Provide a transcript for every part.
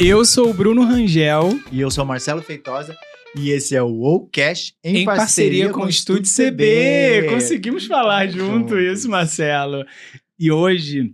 Eu sou o Bruno Rangel. E eu sou o Marcelo Feitosa. E esse é o WoCast em parceria com o Estúdio CB. Conseguimos falar junto isso, Marcelo. E hoje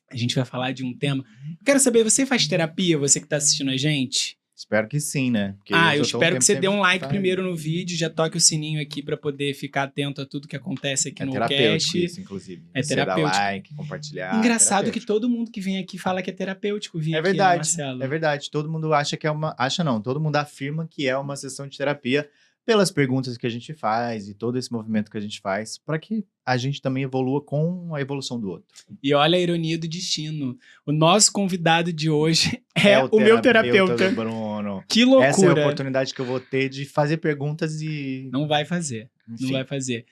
a gente vai falar de um tema. Quero saber, você faz terapia, você que tá assistindo a gente? Espero que sim, né? Porque eu espero que você dê um like primeiro no vídeo, já toque o sininho aqui pra poder ficar atento a tudo que acontece aqui no WoCast. É terapêutico isso, inclusive. É terapêutico. Dá like, compartilhar. Engraçado que todo mundo que vem aqui fala que é terapêutico vir aqui, verdade, né, Marcelo? É verdade. Todo mundo acha que é uma... Acha não, todo mundo afirma que é uma sessão de terapia pelas perguntas que a gente faz e todo esse movimento que a gente faz para que a gente também evolua com a evolução do outro. E olha a ironia do destino. O nosso convidado de hoje é o meu terapeuta. Bruno. Que loucura. Essa é a oportunidade que eu vou ter de fazer perguntas e... Não vai fazer. Enfim. Não vai fazer.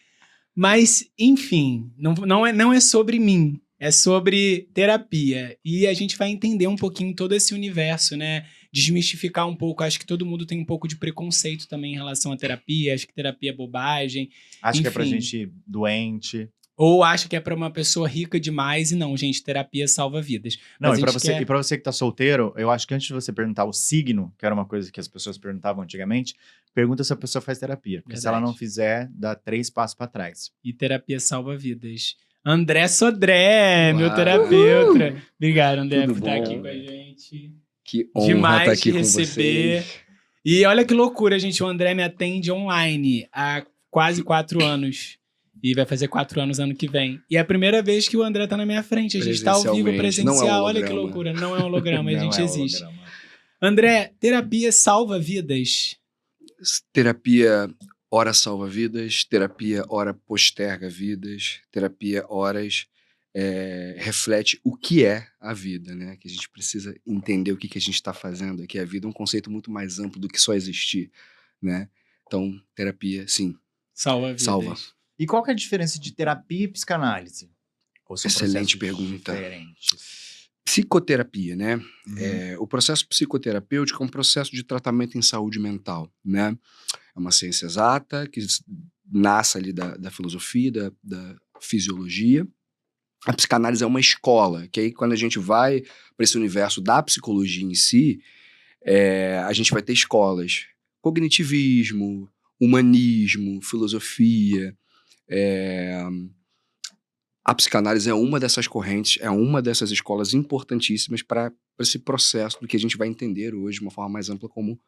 Mas, enfim, não é sobre mim. É sobre terapia. E a gente vai entender um pouquinho todo esse universo, né? Desmistificar um pouco. Acho que todo mundo tem um pouco de preconceito também em relação à terapia. Acho que terapia é bobagem. Acho que é pra gente doente. Ou acha que é pra uma pessoa rica demais. E não, gente, terapia salva vidas. Não, e pra você que tá solteiro, eu acho que antes de você perguntar o signo, que era uma coisa que as pessoas perguntavam antigamente, pergunta se a pessoa faz terapia. Porque se ela não fizer, dá 3 passos pra trás. E terapia salva vidas. André Sodré, meu terapeuta. Obrigado, André, por estar aqui com a gente. Que honra demais estar aqui te receber. Com vocês. E olha que loucura, gente. O André me atende online há quase 4 anos. E vai fazer 4 anos ano que vem. E é a primeira vez que o André tá na minha frente. A gente tá ao vivo presencial. Não é um olha que loucura. Não é um holograma, a gente existe. Holograma. André, terapia salva vidas? Terapia, ora salva vidas. Terapia, ora posterga vidas. Terapia, horas reflete o que é a vida, né? Que a gente precisa entender o que a gente está fazendo aqui. A vida é um conceito muito mais amplo do que só existir, né? Então, terapia, sim. Salva vidas. Salva. E qual que é a diferença de terapia e psicanálise? Excelente pergunta. Diferentes? Psicoterapia, né? O processo psicoterapêutico é um processo de tratamento em saúde mental, né? É uma ciência exata que nasce ali da filosofia, da fisiologia. A psicanálise é uma escola, que aí quando a gente vai para esse universo da psicologia em si, a gente vai ter escolas. Cognitivismo, humanismo, filosofia. A psicanálise é uma dessas correntes, é uma dessas escolas importantíssimas para esse processo do que a gente vai entender hoje de uma forma mais ampla como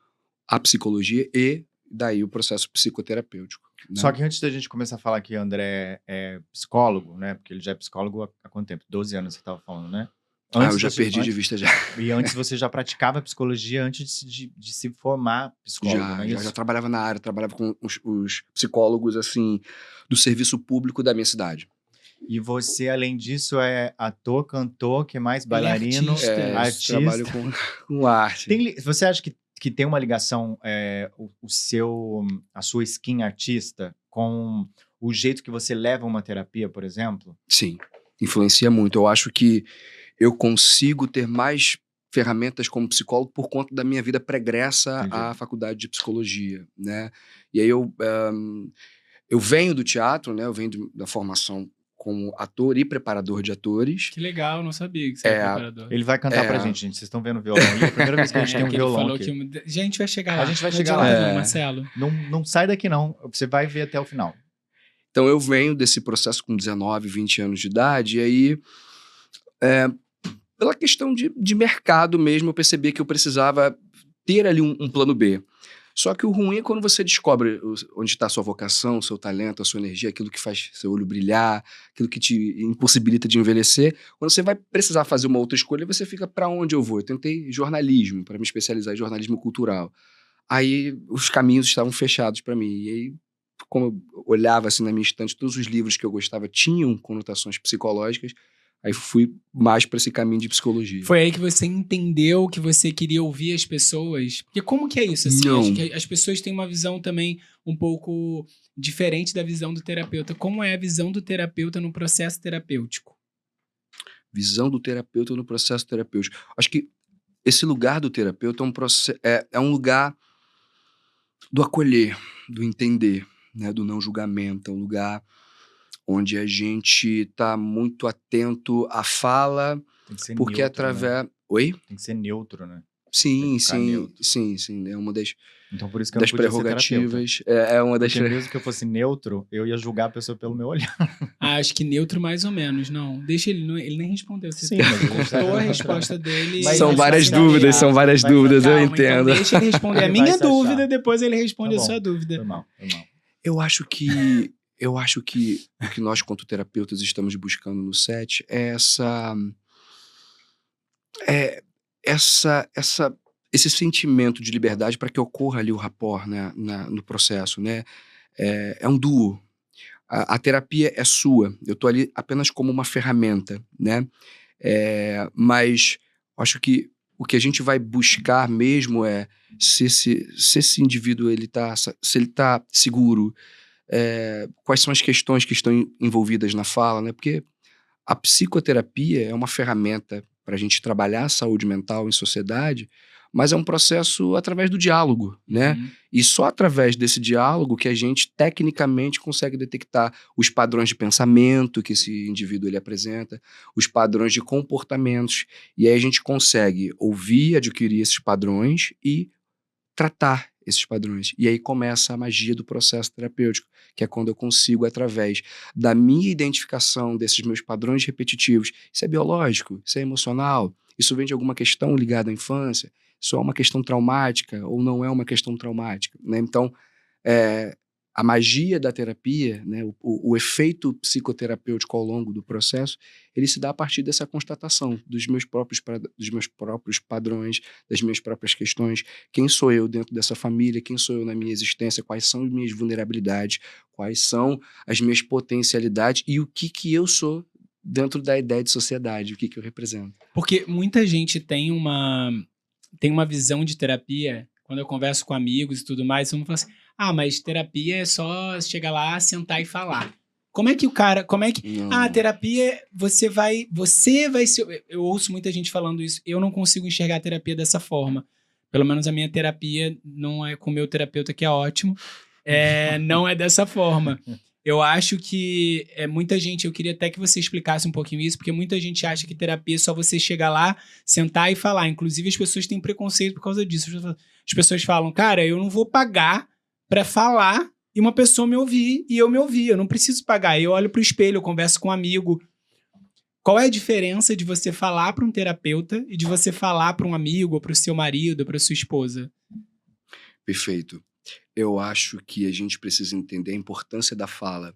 a psicologia e daí o processo psicoterapêutico. Né? Só que antes da gente começar a falar que o André é psicólogo, né? Porque ele já é psicólogo há quanto tempo? 12 anos você estava falando, né? Eu já perdi de vista já. E antes você já praticava psicologia antes de se formar psicólogo, não é isso? Já trabalhava na área, trabalhava com os psicólogos, assim, do serviço público da minha cidade. E você, além disso, é ator, cantor, que mais? Bailarino, artista. Trabalho com arte. Você acha que tem uma ligação, a sua skin artista com o jeito que você leva uma terapia, por exemplo? Sim, influencia muito. Eu acho que eu consigo ter mais ferramentas como psicólogo por conta da minha vida pregressa à faculdade de psicologia, né? E aí eu venho do teatro, né? Eu venho da formação como ator e preparador de atores. Que legal, não sabia que você era preparador. Ele vai cantar pra gente. Vocês estão vendo o violão aí? É a primeira vez que a gente tem um violão aqui. A gente vai chegar lá. A gente vai chegar lá. Marcelo. Não sai daqui, não. Você vai ver até o final. Então, eu venho desse processo com 19, 20 anos de idade, e aí, pela questão de mercado mesmo, eu percebi que eu precisava ter ali um plano B. Só que o ruim é quando você descobre onde está a sua vocação, o seu talento, a sua energia, aquilo que faz seu olho brilhar, aquilo que te impossibilita de envelhecer. Quando você vai precisar fazer uma outra escolha, você fica, para onde eu vou? Eu tentei jornalismo, para me especializar em jornalismo cultural. Aí os caminhos estavam fechados para mim. E aí, como eu olhava assim na minha estante, todos os livros que eu gostava tinham conotações psicológicas. Aí fui mais para esse caminho de psicologia. Foi aí que você entendeu que você queria ouvir as pessoas? Porque como que é isso? Assim, Não. acho que as pessoas têm uma visão também um pouco diferente da visão do terapeuta. Como é a visão do terapeuta no processo terapêutico? Visão do terapeuta no processo terapêutico. Acho que esse lugar do terapeuta é um lugar do acolher, do entender, né, do não julgamento. É um lugar onde a gente está muito atento à fala, Tem que ser porque neutro, através... né? Oi? Tem que ser neutro, né? Sim, ficar sim, neutro. sim. É uma das Então, por isso que eu não podia ser terapeuta. prerrogativas. É uma das. Porque mesmo que eu fosse neutro, eu ia julgar a pessoa pelo meu olhar. Acho que neutro mais ou menos, não. Deixa ele, ele nem respondeu. Você Sim, mas a gente cortou tá- a resposta dele. Mas São ele várias vai dúvidas, achar, são várias vai dúvidas, eu Calma, entendo. então deixa ele responder a Ele vai minha se achar. dúvida, depois ele responde Tá a bom. sua dúvida. Foi mal. Eu acho que o que nós, quanto terapeutas, estamos buscando no set é esse sentimento de liberdade para que ocorra ali o rapport, né, no processo, né? É um duo. A terapia é sua. Eu estou ali apenas como uma ferramenta, né? Mas acho que o que a gente vai buscar mesmo é se esse indivíduo se ele está seguro, quais são as questões que estão envolvidas na fala, né? Porque a psicoterapia é uma ferramenta para a gente trabalhar a saúde mental em sociedade, mas é um processo através do diálogo, né? Uhum. E só através desse diálogo que a gente tecnicamente consegue detectar os padrões de pensamento que esse indivíduo ele apresenta, os padrões de comportamentos, e aí a gente consegue ouvir, adquirir esses padrões e tratar esses padrões. E aí começa a magia do processo terapêutico, que é quando eu consigo, através da minha identificação desses meus padrões repetitivos, isso é biológico, isso é emocional, isso vem de alguma questão ligada à infância, isso é uma questão traumática ou não é uma questão traumática, né? Então, a magia da terapia, né, o efeito psicoterapêutico ao longo do processo, ele se dá a partir dessa constatação dos meus próprios padrões, das minhas próprias questões. Quem sou eu dentro dessa família? Quem sou eu na minha existência? Quais são as minhas vulnerabilidades? Quais são as minhas potencialidades? E o que eu sou dentro da ideia de sociedade? O que eu represento? Porque muita gente tem uma visão de terapia, quando eu converso com amigos e tudo mais, todo mundo fala assim, mas terapia é só chegar lá, sentar e falar. Como é que Não. terapia, você vai ser, eu ouço muita gente falando isso, eu não consigo enxergar a terapia dessa forma. Pelo menos a minha terapia não é com o meu terapeuta, que é ótimo, não é dessa forma. Eu acho que muita gente, eu queria até que você explicasse um pouquinho isso, porque muita gente acha que terapia é só você chegar lá, sentar e falar. Inclusive, as pessoas têm preconceito por causa disso. As pessoas falam, cara, eu não vou pagar pra falar e uma pessoa me ouvir e eu me ouvir. Eu não preciso pagar. Eu olho pro espelho, eu converso com um amigo. Qual é a diferença de você falar pra um terapeuta e de você falar pra um amigo, ou pro seu marido, ou pra sua esposa? Perfeito. Eu acho que a gente precisa entender a importância da fala,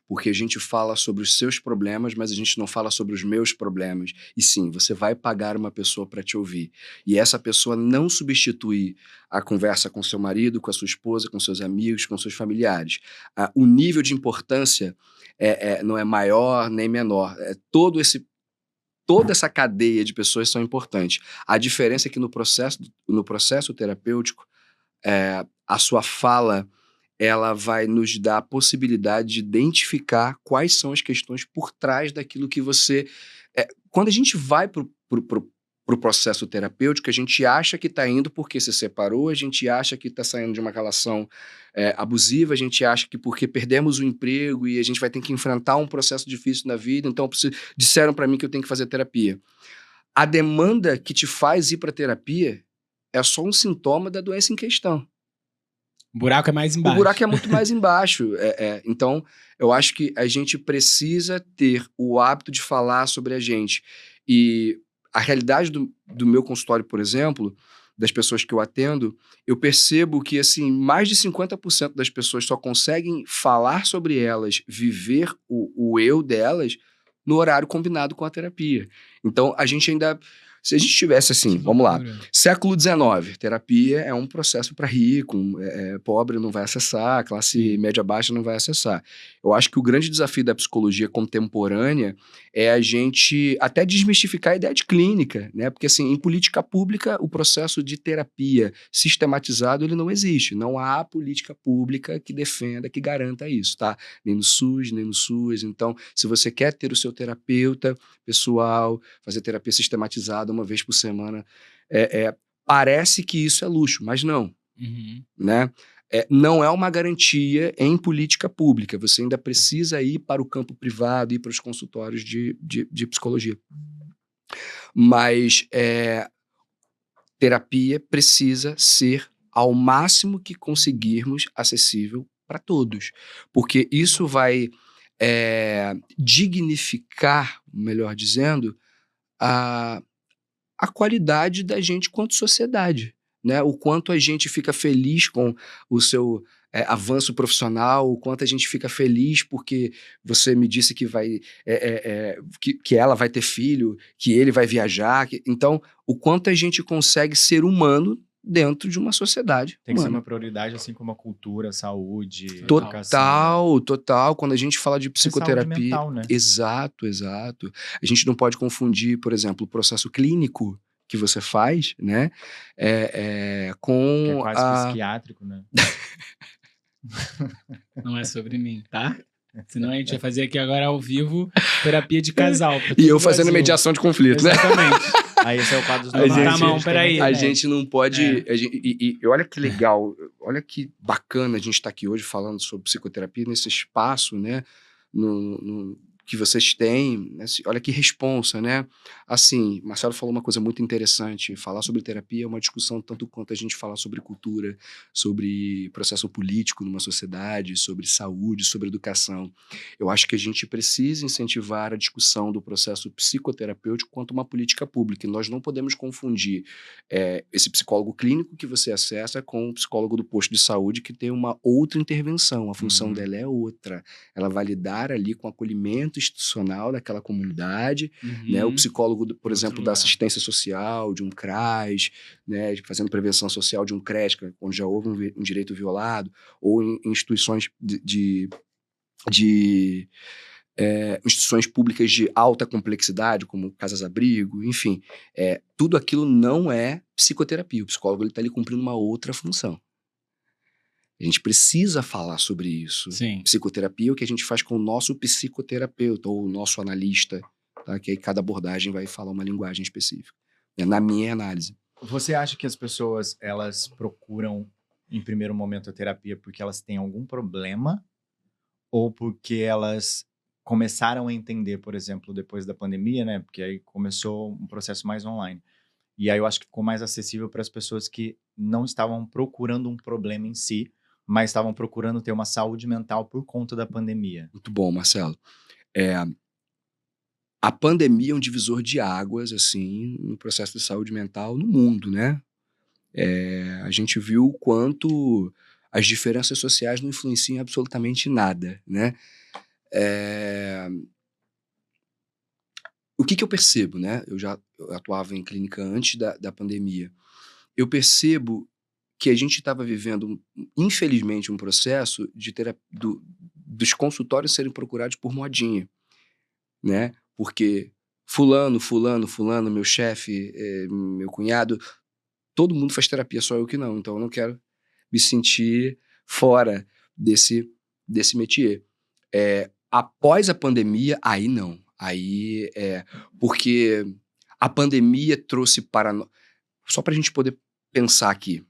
porque a gente fala sobre os seus problemas, mas a gente não fala sobre os meus problemas. E sim, você vai pagar uma pessoa para te ouvir. E essa pessoa não substitui a conversa com seu marido, com a sua esposa, com seus amigos, com seus familiares. O nível de importância não é maior nem menor. Toda essa cadeia de pessoas são importantes. A diferença é que no processo terapêutico, a sua fala ela vai nos dar a possibilidade de identificar quais são as questões por trás daquilo que você... quando a gente vai pro processo terapêutico, a gente acha que está indo porque se separou, a gente acha que está saindo de uma relação abusiva, a gente acha que porque perdemos o emprego e a gente vai ter que enfrentar um processo difícil na vida, então disseram para mim que eu tenho que fazer terapia. A demanda que te faz ir para terapia é só um sintoma da doença em questão. O buraco é mais embaixo. O buraco é muito mais embaixo. Então, eu acho que a gente precisa ter o hábito de falar sobre a gente. E a realidade do meu consultório, por exemplo, das pessoas que eu atendo, eu percebo que assim, mais de 50% das pessoas só conseguem falar sobre elas, viver o eu delas, no horário combinado com a terapia. Então, a gente ainda... Se a gente tivesse assim, vamos lá, século XIX, terapia é um processo para rico, pobre não vai acessar, classe média baixa não vai acessar. Eu acho que o grande desafio da psicologia contemporânea é a gente até desmistificar a ideia de clínica, né? Porque assim, em política pública, o processo de terapia sistematizado, ele não existe. Não há política pública que defenda, que garanta isso, tá? Nem no SUS, nem no SUS. Então, se você quer ter o seu terapeuta pessoal, fazer terapia sistematizada uma vez por semana, parece que isso é luxo, mas não, né? Não é uma garantia em política pública, você ainda precisa ir para o campo privado, ir para os consultórios de psicologia. Mas terapia precisa ser, ao máximo que conseguirmos, acessível para todos. Porque isso vai dignificar, melhor dizendo, a qualidade da gente quanto sociedade, né? O quanto a gente fica feliz com o seu avanço profissional, o quanto a gente fica feliz porque você me disse que que ela vai ter filho, que ele vai viajar. Então, o quanto a gente consegue ser humano dentro de uma sociedade Tem que ser humana. uma prioridade, assim como a cultura, a saúde, a Total. educação. Total. Quando a gente fala de psicoterapia... saúde mental, né? Exato. A gente não pode confundir, por exemplo, o processo clínico que você faz, né? Com Que é quase psiquiátrico, né? Não é sobre mim, tá? Senão a gente vai fazer aqui agora ao vivo terapia de casal. pra E todo eu o fazendo Brasil. mediação de conflito, né? Exatamente. Aí esse é o quadro dos A donados. gente- Tá, mão, Eles têm peraí. muita A ideia. gente não pode... E olha que legal, olha que bacana a gente estar aqui hoje falando sobre psicoterapia nesse espaço, né? Que vocês têm, né? Olha que responsa, né? Assim, Marcelo falou uma coisa muito interessante. Falar sobre terapia é uma discussão tanto quanto a gente falar sobre cultura, sobre processo político numa sociedade, sobre saúde, sobre educação. Eu acho que a gente precisa incentivar a discussão do processo psicoterapêutico quanto uma política pública. E nós não podemos confundir esse psicólogo clínico que você acessa com o psicólogo do posto de saúde que tem uma outra intervenção. A função dela é outra. Ela vai lidar ali com o acolhimento institucional daquela comunidade, né? O psicólogo, por Outro exemplo, da lugar. assistência social, de um CRAS, né? Fazendo prevenção social de um CRES, onde já houve um direito violado, ou em instituições instituições públicas de alta complexidade, como casas-abrigo, enfim. Tudo aquilo não é psicoterapia. O psicólogo está ali cumprindo uma outra função. A gente precisa falar sobre isso. Sim. Psicoterapia é o que a gente faz com o nosso psicoterapeuta ou o nosso analista, tá? Que aí cada abordagem vai falar uma linguagem específica. Na minha análise. Você acha que as pessoas, elas procuram, em primeiro momento, a terapia porque elas têm algum problema? Ou porque elas começaram a entender, por exemplo, depois da pandemia, né? Porque aí começou um processo mais online. E aí eu acho que ficou mais acessível para as pessoas que não estavam procurando um problema em si, mas estavam procurando ter uma saúde mental por conta da pandemia. Muito bom, Marcelo. A pandemia é um divisor de águas, assim, no processo de saúde mental no mundo, né? A gente viu o quanto as diferenças sociais não influenciam absolutamente nada, né? O que eu percebo, né? Eu atuava em clínica antes da pandemia. Eu percebo que a gente estava vivendo, infelizmente, um processo de dos consultórios serem procurados por modinha, né? Porque fulano, meu chefe, meu cunhado, todo mundo faz terapia, só eu que não. Então eu não quero me sentir fora desse métier. Após a pandemia, aí não. Aí porque a pandemia trouxe para nós... Só para a gente poder pensar aqui.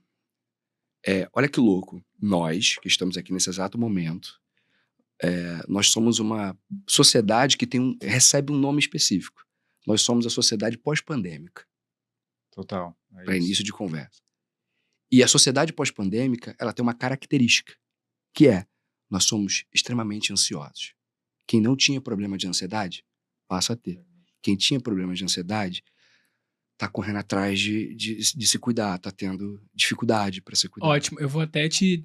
Olha que louco. Nós, que estamos aqui nesse exato momento, nós somos uma sociedade que recebe um nome específico. Nós somos a sociedade pós-pandêmica, Total. para início de conversa. E a sociedade pós-pandêmica, ela tem uma característica, que nós somos extremamente ansiosos. Quem não tinha problema de ansiedade, passa a ter. Quem tinha problema de ansiedade, tá correndo atrás de se cuidar, tá tendo dificuldade para se cuidar. Ótimo, eu vou até te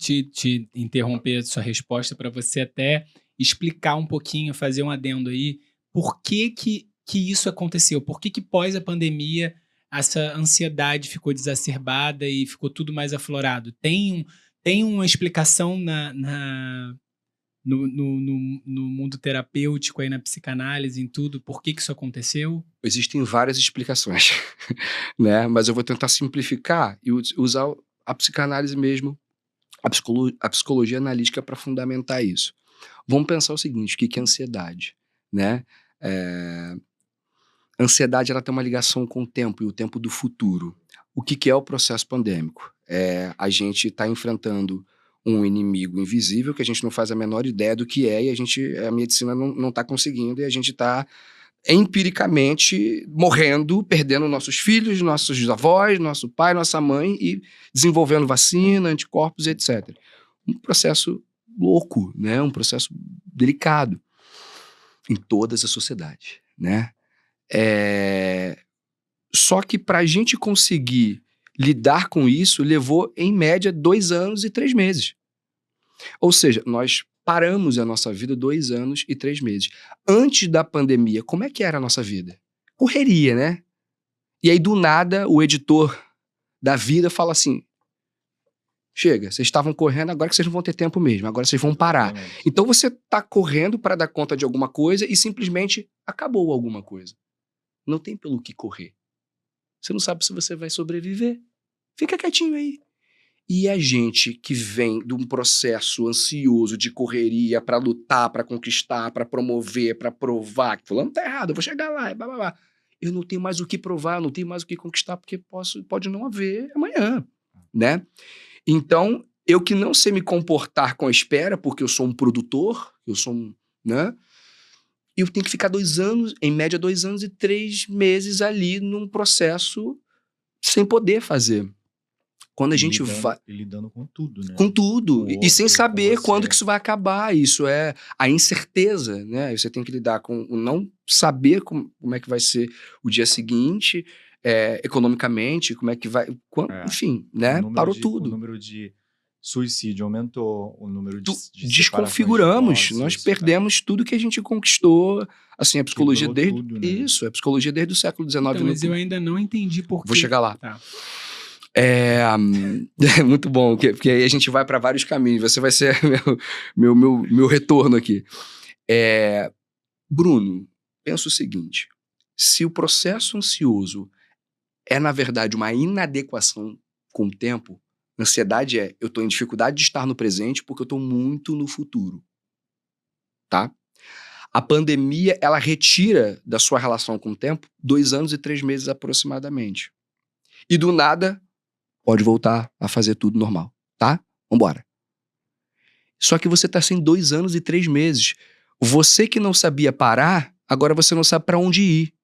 interromper a sua resposta para você até explicar um pouquinho, fazer um adendo aí, por que isso aconteceu, por que pós a pandemia essa ansiedade ficou exacerbada e ficou tudo mais aflorado. Tem uma explicação no mundo terapêutico, aí na psicanálise, em tudo, por que isso aconteceu? Existem várias explicações, né? Mas eu vou tentar simplificar e usar a psicanálise mesmo, a psicologia analítica para fundamentar isso. Vamos pensar o seguinte, o que é ansiedade, né? A ansiedade, ela tem uma ligação com o tempo e o tempo do futuro. O que é o processo pandêmico? A gente está enfrentando um inimigo invisível que a gente não faz a menor ideia do que e a medicina não está conseguindo, e a gente está empiricamente morrendo, perdendo nossos filhos, nossos avós, nosso pai, nossa mãe e desenvolvendo vacina, anticorpos, etc. Um processo louco, né? Um processo delicado em todas as sociedades, né? Só que para a gente conseguir lidar com isso, levou, em média, 2 anos e 3 meses. Ou seja, nós paramos a nossa vida 2 anos e 3 meses. Antes da pandemia, como é que era a nossa vida? Correria, né? E aí, do nada, o editor da vida fala assim, chega, vocês estavam correndo, agora que vocês não vão ter tempo mesmo, agora vocês vão parar. Então você está correndo para dar conta de alguma coisa e simplesmente acabou alguma coisa. Não tem pelo que correr. Você não sabe se você vai sobreviver. Fica quietinho aí. E a gente que vem de um processo ansioso de correria para lutar, para conquistar, para promover, para provar que fulano tá errado, eu vou chegar lá, blá, blá, blá. Eu não tenho mais o que provar, eu não tenho mais o que conquistar, porque pode não haver amanhã, né? Então, eu que não sei me comportar com a espera, porque eu sou um produtor, eu sou um, né? Eu tenho que ficar 2 anos, em média 2 anos e 3 meses ali num processo sem poder fazer. Quando a gente vai... lidando com tudo, né? Com tudo. Com E sem outro, saber com quando você. que isso vai acabar. Isso é a incerteza, né? Você tem que lidar com o não saber como é que vai ser o dia seguinte, economicamente, como é que vai... Enfim, né? Parou tudo. O número de suicídio aumentou, o número de Desconfiguramos, nós perdemos tudo que a gente conquistou. Assim, a psicologia Quebrou desde... tudo, né? Isso, a psicologia desde o século XIX. Então, mas eu ainda não entendi por quê. Vou chegar lá. Tá. É muito bom, porque aí a gente vai para vários caminhos. Você vai ser meu retorno aqui. Bruno, pensa o seguinte: se o processo ansioso é, na verdade, uma inadequação com o tempo, ansiedade eu estou em dificuldade de estar no presente porque eu estou muito no futuro. Tá? A pandemia, ela retira da sua relação com o tempo 2 anos e 3 meses aproximadamente. E do nada... pode voltar a fazer tudo normal, tá? Vambora. Só que você tá sem 2 anos e 3 meses. Você que não sabia parar, agora você não sabe para onde ir.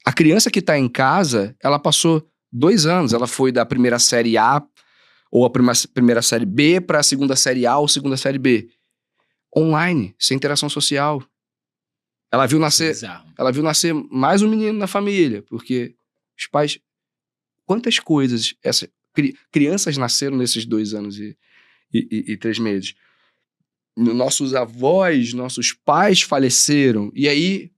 A criança que tá em casa, ela passou 2 anos. Ela foi da primeira série A ou a primeira série B para a segunda série A ou segunda série B. Online, sem interação social. Ela viu nascer mais um menino na família, porque os pais... Quantas coisas crianças nasceram nesses 2 anos e 3 meses? Nossos avós, nossos pais faleceram. E aí,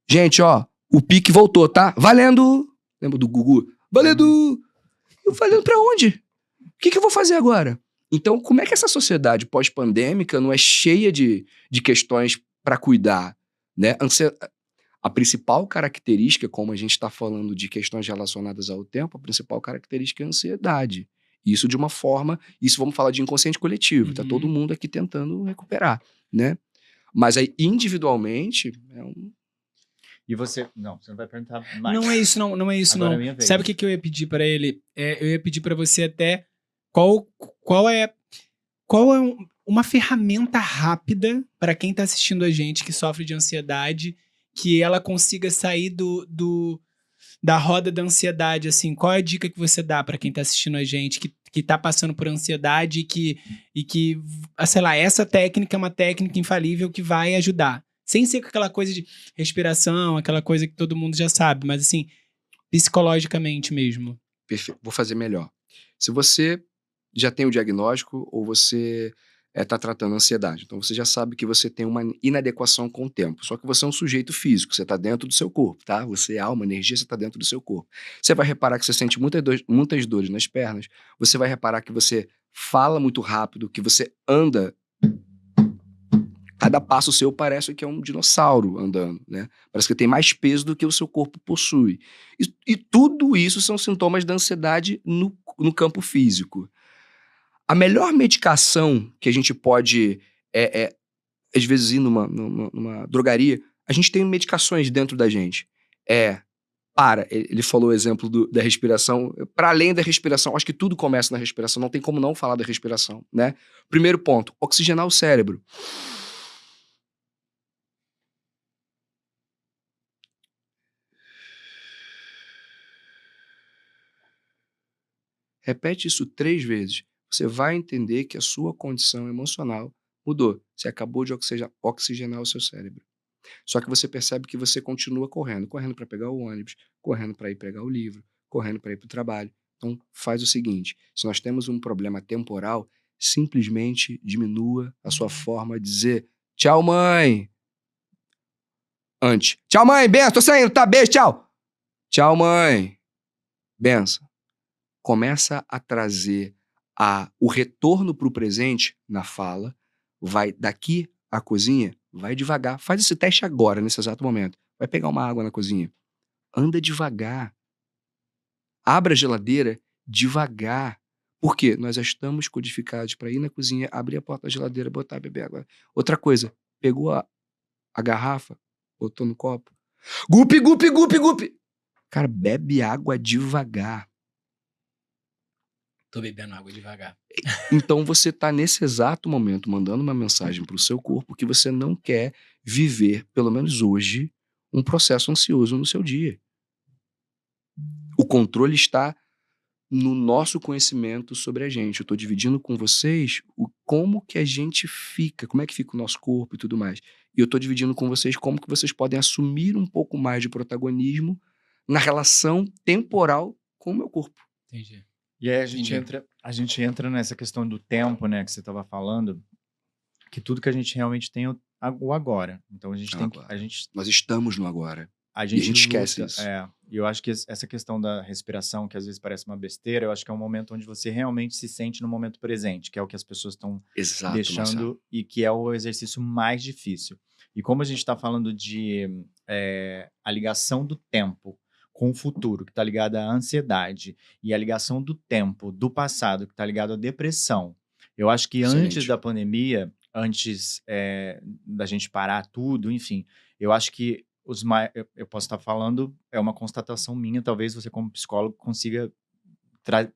gente, ó, o pique voltou, tá? Valendo! Lembra do Gugu? Valendo! Eu valendo pra onde? O que eu vou fazer agora? Então, como é que essa sociedade pós-pandêmica não é cheia de questões para cuidar, né? A principal característica, como a gente está falando de questões relacionadas ao tempo, a principal característica é a ansiedade. Isso de uma forma... Isso vamos falar de inconsciente coletivo. Tá todo mundo aqui tentando recuperar, né? Mas aí, individualmente... E você... Não, você não vai perguntar mais. Não é isso, não é isso, Agora não. é minha vez. Sabe o que eu ia pedir para ele? Eu ia pedir para você até... Qual é uma ferramenta rápida para quem tá assistindo a gente que sofre de ansiedade, que ela consiga sair da roda da ansiedade, assim? Qual é a dica que você dá para quem tá assistindo a gente, que tá passando por ansiedade e que, sei lá, essa técnica é uma técnica infalível que vai ajudar? Sem ser com aquela coisa de respiração, aquela coisa que todo mundo já sabe, mas assim, psicologicamente mesmo. Perfeito. Vou fazer melhor. Se você já tem o diagnóstico ou você está tratando a ansiedade, então você já sabe que você tem uma inadequação com o tempo. Só que você é um sujeito físico, você está dentro do seu corpo, tá? Você é alma, energia, você está dentro do seu corpo. Você vai reparar que você sente muitas dores nas pernas, você vai reparar que você fala muito rápido, que você anda... Cada passo seu parece que é um dinossauro andando, né? Parece que tem mais peso do que o seu corpo possui. E tudo isso são sintomas da ansiedade no campo físico. A melhor medicação que a gente pode, às vezes, ir numa drogaria, a gente tem medicações dentro da gente. Ele falou o exemplo da respiração. Para além da respiração, acho que tudo começa na respiração, não tem como não falar da respiração, né? Primeiro ponto, oxigenar o cérebro. Repete isso 3 vezes. Você vai entender que a sua condição emocional mudou. Você acabou de oxigenar o seu cérebro. Só que você percebe que você continua correndo. Correndo para pegar o ônibus, correndo para ir pegar o livro, correndo para ir para o trabalho. Então, faz o seguinte. Se nós temos um problema temporal, simplesmente diminua a sua forma de dizer tchau, mãe. Antes. Tchau, mãe. Benção. Tô saindo. Tá, beijo. Tchau. Tchau, mãe. Benção. Começa a trazer o retorno para o presente na fala. Vai daqui à cozinha, vai devagar. Faz esse teste agora, nesse exato momento. Vai pegar uma água na cozinha. Anda devagar. Abra a geladeira devagar. Por quê? Nós já estamos codificados para ir na cozinha, abrir a porta da geladeira, botar, beber água. Outra coisa, pegou a garrafa, botou no copo. Gupi, gupi, gupi, gupi. Cara, bebe água devagar. Tô bebendo água devagar. Então você tá nesse exato momento mandando uma mensagem pro seu corpo que você não quer viver, pelo menos hoje, um processo ansioso no seu dia. O controle está no nosso conhecimento sobre a gente. Eu tô dividindo com vocês como que a gente fica, como é que fica o nosso corpo e tudo mais. E eu tô dividindo com vocês como que vocês podem assumir um pouco mais de protagonismo na relação temporal com o meu corpo. Entendi. E aí a gente entra nessa questão do tempo, né, que você estava falando, que tudo que a gente realmente tem é o agora. Então a gente tem Agora. que Nós estamos no agora. a E a gente luta, esquece isso. E eu acho que essa questão da respiração, que às vezes parece uma besteira, eu acho que é um momento onde você realmente se sente no momento presente, que é o que as pessoas estão Exato, deixando Marcelo. e que é o exercício mais difícil. E como a gente está falando de a ligação do tempo com o futuro, que está ligada à ansiedade, e a ligação do tempo, do passado, que está ligado à depressão. Eu acho que antes Excelente. da pandemia, antes da gente parar tudo, enfim, eu acho que eu posso estar falando, é uma constatação minha, talvez você como psicólogo consiga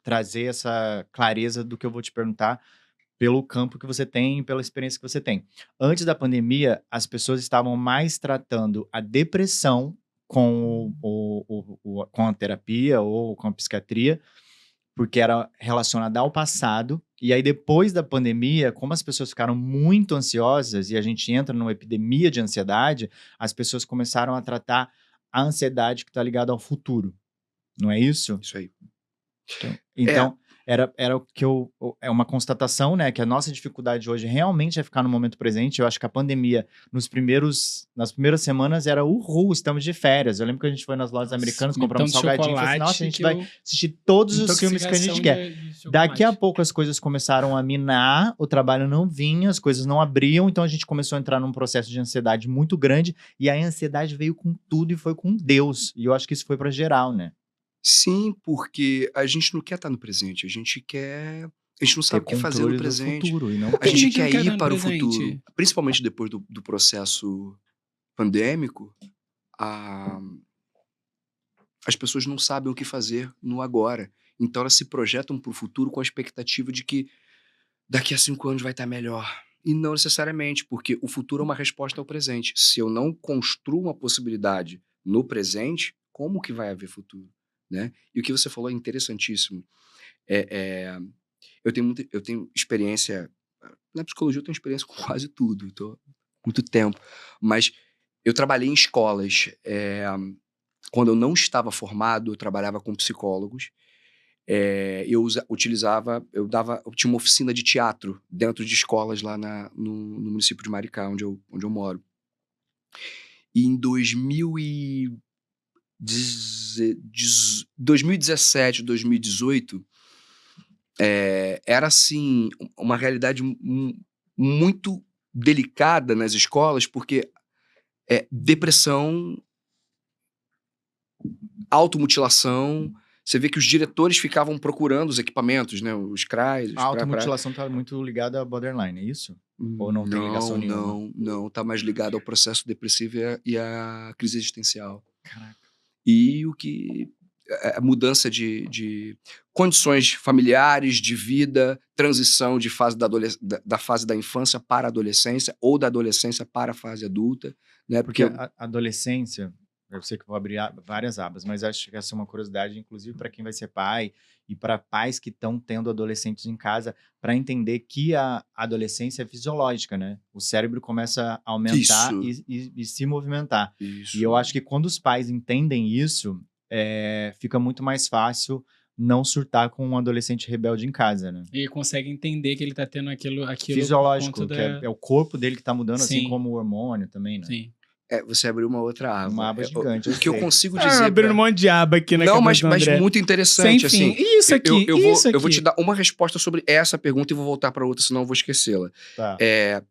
trazer essa clareza do que eu vou te perguntar pelo campo que você tem, pela experiência que você tem. Antes da pandemia, as pessoas estavam mais tratando a depressão com com a terapia ou com a psiquiatria, porque era relacionada ao passado. E aí, depois da pandemia, como as pessoas ficaram muito ansiosas e a gente entra numa epidemia de ansiedade, as pessoas começaram a tratar a ansiedade que está ligada ao futuro. Não é isso? Isso aí. Então, era o que é uma constatação, né? Que a nossa dificuldade hoje realmente é ficar no momento presente. Eu acho que a pandemia, nas primeiras semanas, era estamos de férias. Eu lembro que a gente foi nas lojas americanas, compramos salgadinho e falou assim, nossa, a gente vai assistir todos os filmes que a gente quer. Daqui a pouco as coisas começaram a minar, o trabalho não vinha, as coisas não abriam, então a gente começou a entrar num processo de ansiedade muito grande, e a ansiedade veio com tudo e foi com Deus. E eu acho que isso foi para geral, né? Sim, porque a gente não quer estar no presente, a gente não sabe o que fazer no presente. Futuro, e não A gente não quer quer ir dar no para o presente? futuro. Principalmente depois do processo pandêmico, as pessoas não sabem o que fazer no agora. Então elas se projetam para o futuro com a expectativa de que daqui a 5 anos vai estar melhor. E não necessariamente, porque o futuro é uma resposta ao presente. Se eu não construo uma possibilidade no presente, como que vai haver futuro? Né? E o que você falou é interessantíssimo. Eu tenho experiência... Na psicologia eu tenho experiência com quase tudo. Estou muito tempo. Mas eu trabalhei em escolas. Quando eu não estava formado, eu trabalhava com psicólogos. Eu tinha uma oficina de teatro dentro de escolas lá no município de Maricá, onde eu moro. E em 2017, 2018, era assim, uma realidade muito delicada nas escolas, porque depressão, automutilação. Você vê que os diretores ficavam procurando os equipamentos, né? Os CRAs. A automutilação está muito ligada à borderline, é isso? Ou não tem ligação nenhuma? Não. Tá mais ligado ao processo depressivo e à crise existencial. Caraca. E a mudança de condições familiares, de vida, transição de fase da fase da infância para a adolescência ou da adolescência para a fase adulta. Né? Porque a adolescência, Eu sei que vou abrir várias abas, mas acho que essa é uma curiosidade, inclusive para quem vai ser pai e para pais que estão tendo adolescentes em casa, para entender que a adolescência é fisiológica, né? O cérebro começa a aumentar Isso. e se movimentar. Isso. E eu acho que quando os pais entendem isso, fica muito mais fácil não surtar com um adolescente rebelde em casa, né? Ele consegue entender que ele tá tendo aquilo Fisiológico, por conta que é o corpo dele que tá mudando, assim Sim. como o hormônio também, né? Sim. Você abriu uma outra aba. Uma aba gigante, O que eu sei. consigo dizer... Abrindo um monte de aba aqui na Não, cabeça do mas André. muito interessante, Sem fim. assim. Isso aqui, Eu vou te dar uma resposta sobre essa pergunta e vou voltar para outra, senão eu vou esquecê-la. Tá.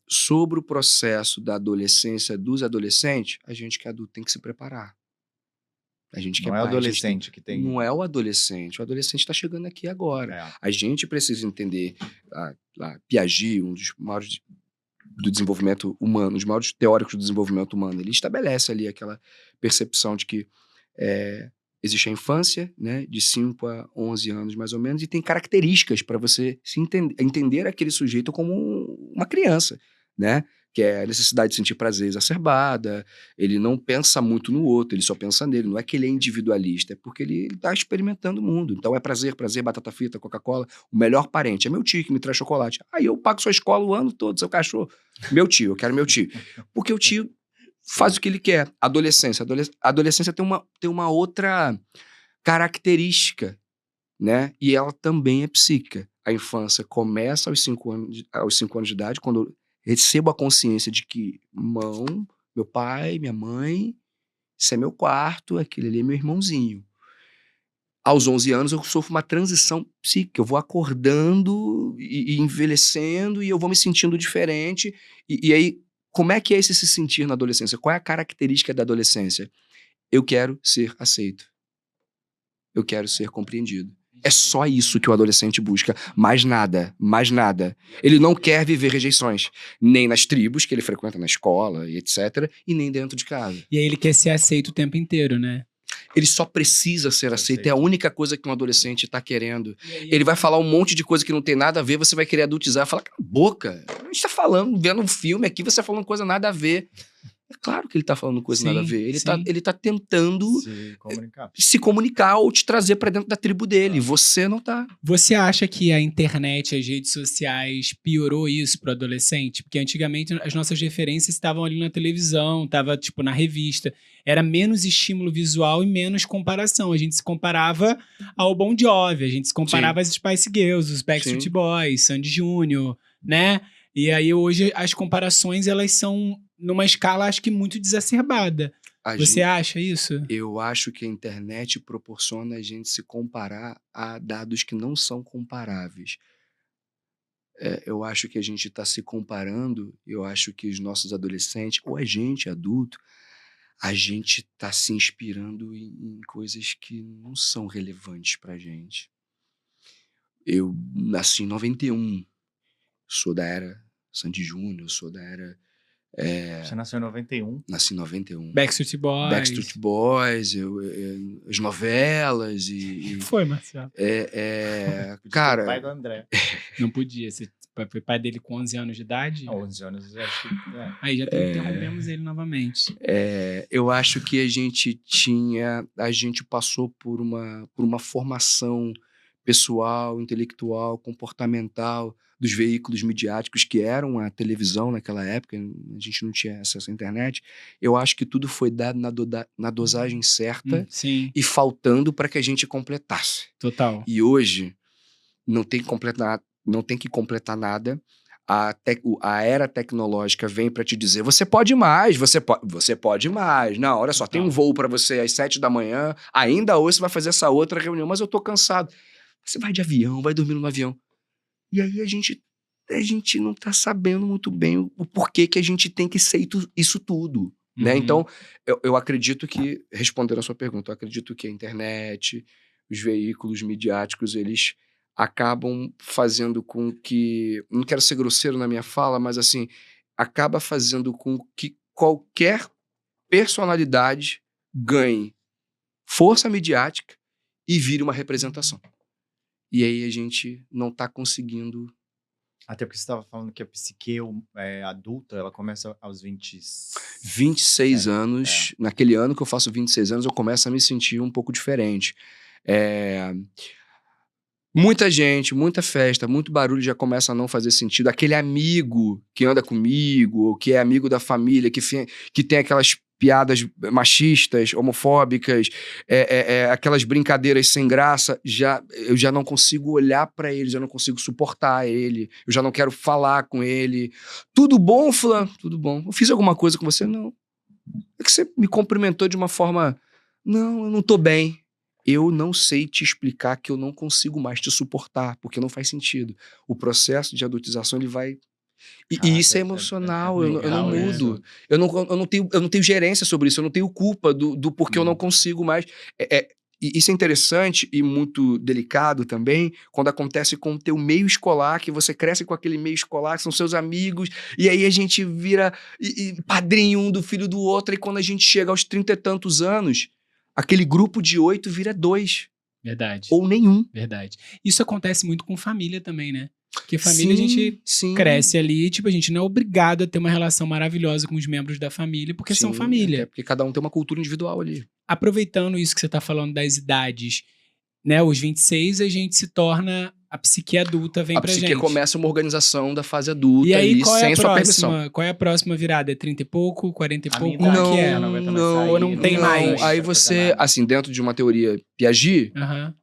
Sobre o processo da adolescência dos adolescentes, a gente que é adulto tem que se preparar. A gente que Não é é o pai, a gente adolescente que tem... Não é o adolescente está chegando aqui agora. É. A gente precisa entender, Piaget, um dos maiores do desenvolvimento humano, um dos maiores teóricos do desenvolvimento humano, ele estabelece ali aquela percepção de que existe a infância, né, de 5 a 11 anos mais ou menos, e tem características para você entender aquele sujeito como uma criança, né? Que é a necessidade de sentir prazer exacerbada, ele não pensa muito no outro, ele só pensa nele, não é que ele é individualista, é porque ele está experimentando o mundo. Então é prazer, batata frita, Coca-Cola, o melhor parente é meu tio que me traz chocolate. Aí eu pago sua escola o ano todo, seu cachorro. Meu tio, eu quero meu tio. Porque o tio faz o que ele quer. Adolescência. A adolescência tem uma outra característica, né? E ela também é psíquica. A infância começa aos 5 anos de idade, quando eu recebo a consciência de que meu pai, minha mãe, isso é meu quarto, aquele ali é meu irmãozinho. Aos 11 anos eu sofro uma transição psíquica, eu vou acordando e envelhecendo e eu vou me sentindo diferente. E aí, como é que é esse se sentir na adolescência? Qual é a característica da adolescência? Eu quero ser aceito. Eu quero ser compreendido. É só isso que o adolescente busca, mais nada, mais nada. Ele não quer viver rejeições, nem nas tribos que ele frequenta na escola e etc, e nem dentro de casa. E aí ele quer ser aceito o tempo inteiro, né? Ele só precisa ser aceito, é a única coisa que um adolescente está querendo. Ele vai falar um monte de coisa que não tem nada a ver, você vai querer adultizar, falar, cala a boca, a gente tá falando, vendo um filme aqui, você tá falando coisa nada a ver. É claro que ele tá falando coisa nada a ver. Ele tá tentando se comunicar ou te trazer para dentro da tribo dele. Você não tá. Você acha que a internet, as redes sociais piorou isso pro adolescente? Porque antigamente as nossas referências estavam ali na televisão, tava tipo na revista. Era menos estímulo visual e menos comparação. A gente se comparava ao Bon Jovi, a gente se comparava às Spice Girls, os Backstreet Boys, Sandy Júnior, né? E aí hoje as comparações elas são numa escala acho que muito exacerbada. Você acha isso? Eu acho que a internet proporciona a gente se comparar a dados que não são comparáveis. Eu acho que a gente está se comparando, eu acho que os nossos adolescentes, ou a gente adulto, a gente está se inspirando em coisas que não são relevantes para a gente. Eu nasci em 91, sou da era Sandy Júnior, sou da era... Você nasceu em 91? Nasci em 91. Backstreet Boys, as novelas e... Foi, Marcelo. Cara... O pai do André. Não podia, você foi pai dele com 11 anos de idade? 11 anos, acho que... Aí já interrompemos ele novamente. Eu acho que a gente passou por uma formação pessoal, intelectual, comportamental dos veículos midiáticos que eram a televisão naquela época, a gente não tinha acesso à internet. Eu acho que tudo foi dado na dosagem certa e faltando para que a gente completasse. Total. E hoje não tem que completar nada. A era tecnológica vem para te dizer, você pode mais, você pode mais. Não, olha só, tem um voo para você às 7 da manhã, ainda hoje você vai fazer essa outra reunião, mas eu tô cansado. Você vai de avião, vai dormindo no avião. E aí a gente não tá sabendo muito bem o porquê que a gente tem que ser isso tudo, né? Então, eu acredito que, respondendo a sua pergunta, eu acredito que a internet, os veículos midiáticos, eles acabam fazendo com que... Não quero ser grosseiro na minha fala, mas assim, acaba fazendo com que qualquer personalidade ganhe força midiática e vire uma representação. E aí a gente não está conseguindo Até porque você estava falando que a psique adulta, ela começa aos 26 É, anos, naquele ano que eu faço 26 anos, eu começo a me sentir um pouco diferente. É, muita gente, muita festa, muito barulho já começa a não fazer sentido. Aquele amigo que anda comigo, ou que é amigo da família, que tem aquelas piadas machistas, homofóbicas, aquelas brincadeiras sem graça, eu já não consigo olhar pra ele, já não consigo suportar ele, eu já não quero falar com ele. Tudo bom, fulano? Tudo bom. Eu fiz alguma coisa com você? Não. É que você me cumprimentou de uma forma... Não, eu não tô bem. Eu não sei te explicar que eu não consigo mais te suportar, porque não faz sentido. O processo de adultização, ele vai... E Caraca, isso é é emocional, eu não legal isso. mudo. Eu não tenho gerência sobre isso, eu não tenho culpa do porquê eu não consigo mais. E isso é interessante e muito delicado também, quando acontece com o teu meio escolar, que você cresce com aquele meio escolar, que são seus amigos, e aí a gente vira padrinho um do filho do outro, e quando a gente chega aos 30 e tantos anos, aquele grupo de 8 vira 2, Verdade. ou nenhum. Verdade. Isso acontece muito com família também, né? Porque família a gente sim. cresce ali, tipo, a gente não é obrigado a ter uma relação maravilhosa com os membros da família, porque são Sim, família. até porque cada um tem uma cultura individual ali. Aproveitando isso que você tá falando das idades, né? Os 26 a gente se torna... A psique adulta vem A pra psique gente. começa uma organização da fase adulta E aí, ali, qual é sem a sua permissão. próxima? Qual é a próxima virada? É 30 e pouco, 40 e A pouco? minha idade, Como que é? eu não aguento mais sair, Ou não tem mais? Aí quero fazer você, nada. assim, dentro de uma teoria Piaget, Aham.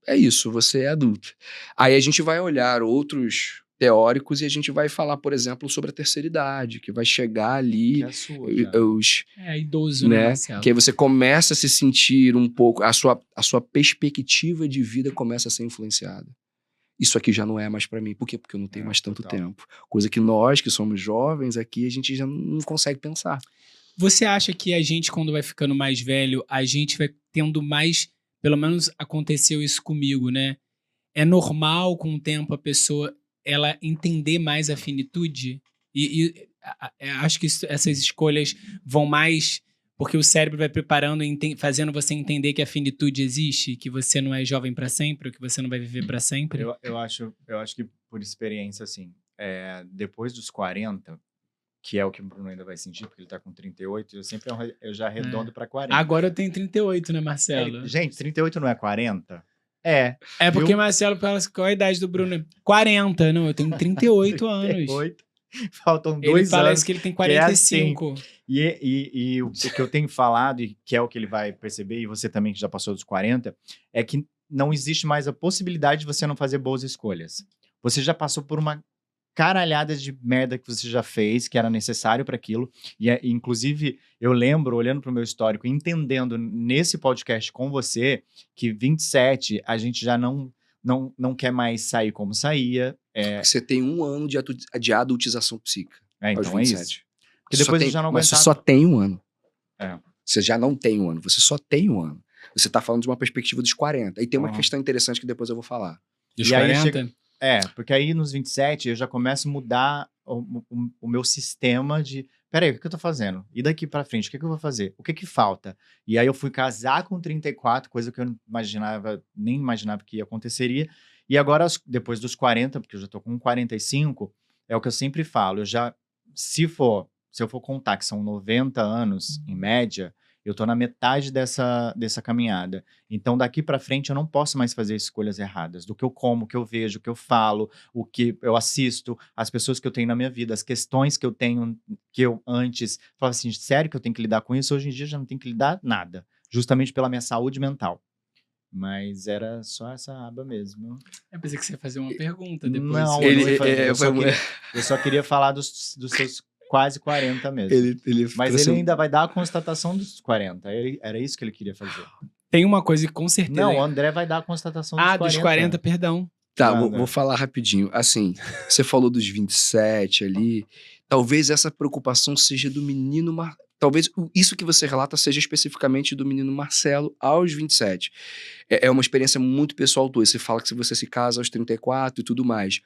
é isso, você é adulto. Aí a gente vai olhar outros teóricos e a gente vai falar, por exemplo, sobre a terceira idade, que vai chegar ali Que é a sua, já. os... É idoso, né, né? Marcelo? Que aí você começa a se sentir um pouco... A sua perspectiva de vida começa a ser influenciada. Isso aqui já não é mais pra mim. Por quê? Porque eu não tenho mais tanto total. tempo. Coisa que nós, que somos jovens aqui, a gente já não consegue pensar. Você acha que a gente, quando vai ficando mais velho, a gente vai tendo mais... Pelo menos aconteceu isso comigo, né? É normal, com o tempo, a pessoa ela entender mais a finitude? Acho que essas escolhas vão mais... Porque o cérebro vai preparando, fazendo você entender que a finitude existe, que você não é jovem pra sempre, ou que você não vai viver pra sempre. Eu acho que por experiência, assim, depois dos 40, que é o que o Bruno ainda vai sentir, porque ele tá com 38, eu já arredondo pra 40. Agora eu tenho 38, né, Marcelo? Gente, 38 não é 40? É. É porque viu? Marcelo fala qual a idade do Bruno? 40, não, eu tenho 38 anos. 38. Faltam Ele 2 fala anos. isso que ele tem que é 45. E o que eu tenho falado, e que é o que ele vai perceber, e você também que já passou dos 40, é que não existe mais a possibilidade de você não fazer boas escolhas. Você já passou por uma caralhada de merda que você já fez, que era necessário para aquilo. Inclusive, eu lembro, olhando para o meu histórico, entendendo nesse podcast com você, que 27 a gente já não quer mais sair como saía. Você tem 1 ano de adultização psíquica. Então aos é 27. isso. Porque depois eu já não Mas você aguentava. só tem 1 ano. É. Você já não tem 1 ano, você só tem 1 ano. Você tá falando de uma perspectiva dos 40. E tem uma Uhum. questão interessante que depois eu vou falar. Dos E aí 40? Porque aí nos 27 eu já começo a mudar o meu sistema de... Peraí, o que eu tô fazendo? E daqui pra frente, o que eu vou fazer? O que falta? E aí eu fui casar com 34, coisa que eu nem imaginava que aconteceria. E agora, depois dos 40, porque eu já tô com 45, é o que eu sempre falo. Se eu for contar que são 90 anos, em média, eu tô na metade dessa caminhada. Então, daqui pra frente, eu não posso mais fazer escolhas erradas. Do que eu como, o que eu vejo, o que eu falo, o que eu assisto, as pessoas que eu tenho na minha vida, as questões que eu tenho, que eu antes falava assim, sério que eu tenho que lidar com isso? Hoje em dia, já não tenho que lidar nada. Justamente pela minha saúde mental. Mas era só essa aba mesmo. Eu pensei que você ia fazer uma pergunta depois. Não, eu só queria falar dos seus quase 40 mesmo. Mas ele ainda vai dar a constatação dos 40. Era isso que ele queria fazer. Tem uma coisa que com certeza... Não, o André vai dar a constatação dos 40. dos 40, perdão. Tá, vou falar rapidinho. Assim, você falou dos 27 ali. Talvez essa preocupação seja do menino... Talvez isso que você relata seja especificamente do menino Marcelo aos 27. É uma experiência muito pessoal tua. Você fala que se você se casa aos 34 e tudo mais.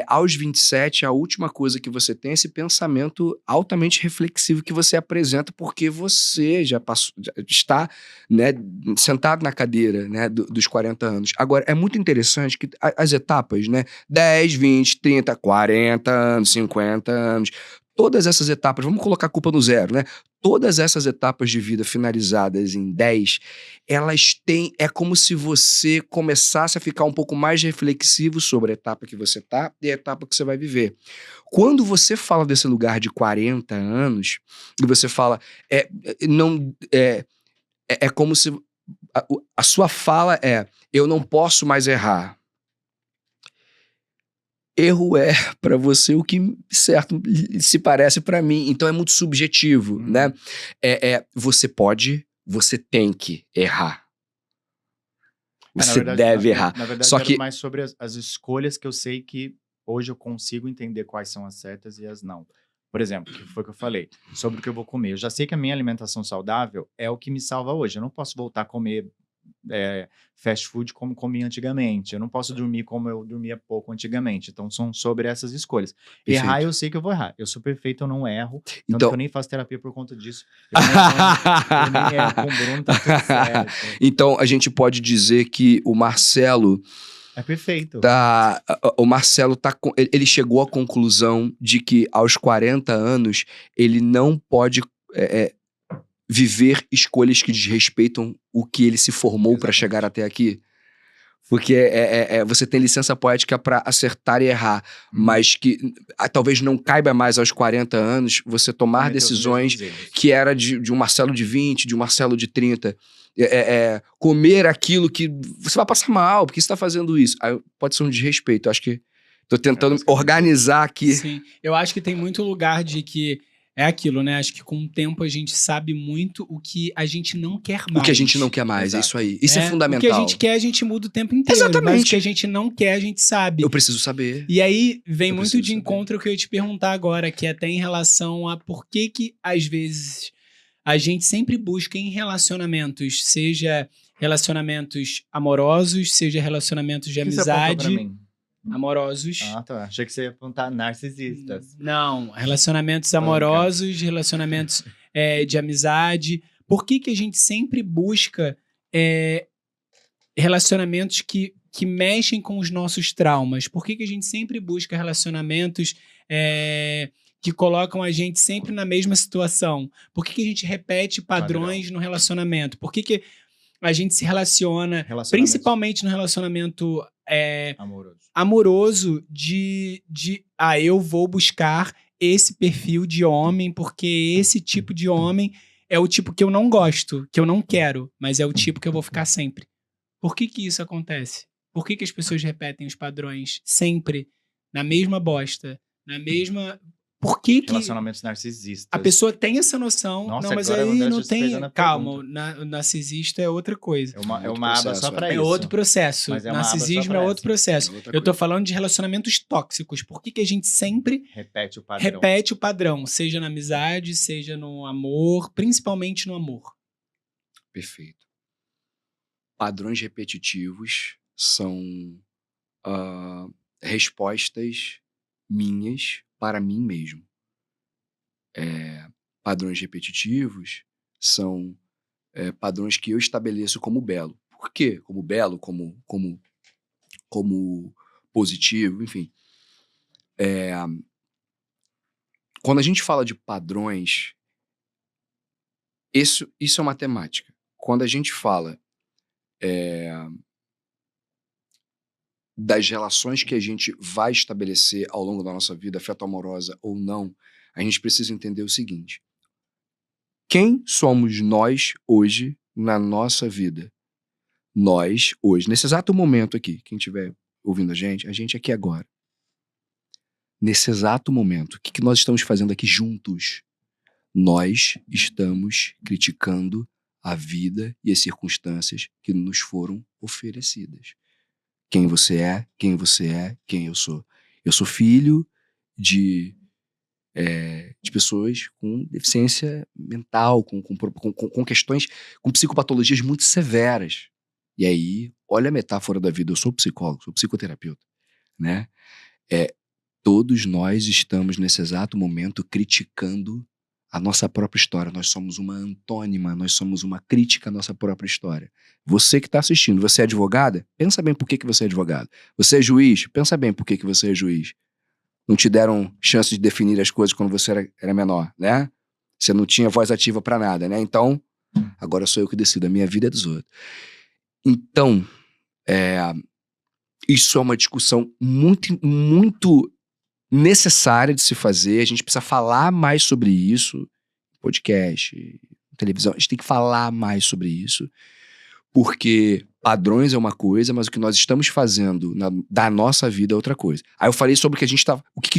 Aos 27, a última coisa que você tem é esse pensamento altamente reflexivo que você apresenta porque você já está, né, sentado na cadeira, né, dos 40 anos. Agora, é muito interessante que as etapas, né, 10, 20, 30, 40 anos, 50 anos, todas essas etapas, vamos colocar a culpa no zero, né? Todas essas etapas de vida finalizadas em 10, é como se você começasse a ficar um pouco mais reflexivo sobre a etapa que você tá e a etapa que você vai viver. Quando você fala desse lugar de 40 anos, e você fala, é como se a sua fala eu não posso mais errar. Erro é para você o que certo se parece para mim. Então é muito subjetivo, né? Você tem que errar. Você deve errar. Na verdade, Só que mais sobre as escolhas que eu sei que hoje eu consigo entender quais são as certas e as não. Por exemplo, que foi o que eu falei, sobre o que eu vou comer. Eu já sei que a minha alimentação saudável é o que me salva hoje. Eu não posso voltar a comer fast food como comia antigamente. Eu não posso dormir como eu dormia pouco antigamente. Então, são sobre essas escolhas. Perfeito. Errar, eu sei que eu vou errar. Eu sou perfeito, eu não erro. Tanto Então... que eu nem faço terapia por conta disso. Eu nem erro com o Bruno, tá tudo certo. Então, a gente pode dizer que o Marcelo... É perfeito. O Marcelo ele chegou à conclusão de que aos 40 anos ele não pode... viver escolhas que desrespeitam o que ele se formou para chegar até aqui. Porque você tem licença poética para acertar e errar, mas que talvez não caiba mais aos 40 anos você tomar decisões que era de um Marcelo de 20, de um Marcelo de 30. Comer aquilo que você vai passar mal, porque você está fazendo isso. Aí pode ser um desrespeito. Eu acho que estou tentando organizar aqui. Sim, eu acho que tem muito lugar de que é aquilo, né? Acho que com o tempo a gente sabe muito o que a gente não quer mais. O que a gente não quer mais, Exato. É isso aí. Isso é fundamental. O que a gente quer, a gente muda o tempo inteiro. Exatamente. Mas o que a gente não quer, a gente sabe. Eu preciso saber. E aí vem muito de encontro o que eu ia te perguntar agora, que é até em relação a por que às vezes a gente sempre busca em relacionamentos, seja relacionamentos amorosos, seja relacionamentos de amizade. Amorosos. Ah, tá. Achei que você ia apontar narcisistas. Não, relacionamentos amorosos, relacionamentos de amizade. Por que a gente sempre busca relacionamentos que mexem com os nossos traumas? Por que a gente sempre busca relacionamentos que colocam a gente sempre na mesma situação? Por que a gente repete padrões no relacionamento? Por que a gente se relaciona, principalmente no relacionamento amoroso de eu vou buscar esse perfil de homem, porque esse tipo de homem é o tipo que eu não gosto, que eu não quero, mas é o tipo que eu vou ficar sempre. Por que isso acontece? Por que as pessoas repetem os padrões sempre na mesma bosta, na mesma... Por que relacionamentos narcisistas. A pessoa tem essa noção? Nossa, não, mas aí não tem... Calma, o narcisista é outra coisa. É uma aba só pra isso. É outro processo. Narcisismo é outro processo. Eu tô falando de relacionamentos tóxicos. Por que a gente sempre repete o padrão? Seja na amizade, seja no amor, principalmente no amor. Perfeito. Padrões repetitivos são respostas minhas para mim mesmo. Padrões repetitivos são padrões que eu estabeleço como belo. Por quê? Como belo, como positivo, enfim. Quando a gente fala de padrões, isso é uma temática. Quando a gente fala das relações que a gente vai estabelecer ao longo da nossa vida, afeto-amorosa ou não, a gente precisa entender o seguinte: quem somos nós hoje na nossa vida? Nós hoje, nesse exato momento aqui, quem estiver ouvindo a gente aqui agora, nesse exato momento, o que nós estamos fazendo aqui juntos? Nós estamos criticando a vida e as circunstâncias que nos foram oferecidas. Quem você é, quem eu sou. Eu sou filho de pessoas com deficiência mental, com questões, com psicopatologias muito severas. E aí, olha a metáfora da vida, eu sou psicólogo, sou psicoterapeuta, né? Todos nós estamos, nesse exato momento, criticando a nossa própria história. Nós somos uma antônima, nós somos uma crítica à nossa própria história. Você que está assistindo, você é advogada? Pensa bem por que você é advogado. Você é juiz? Pensa bem por que você é juiz. Não te deram chance de definir as coisas quando você era menor, né? Você não tinha voz ativa para nada, né? Então, agora sou eu que decido, a minha vida é dos outros. Então, isso é uma discussão muito, muito necessária de se fazer. A gente precisa falar mais sobre isso. Podcast, televisão, a gente tem que falar mais sobre isso. Porque padrões é uma coisa, mas o que nós estamos fazendo da nossa vida é outra coisa. Aí eu falei sobre o que a gente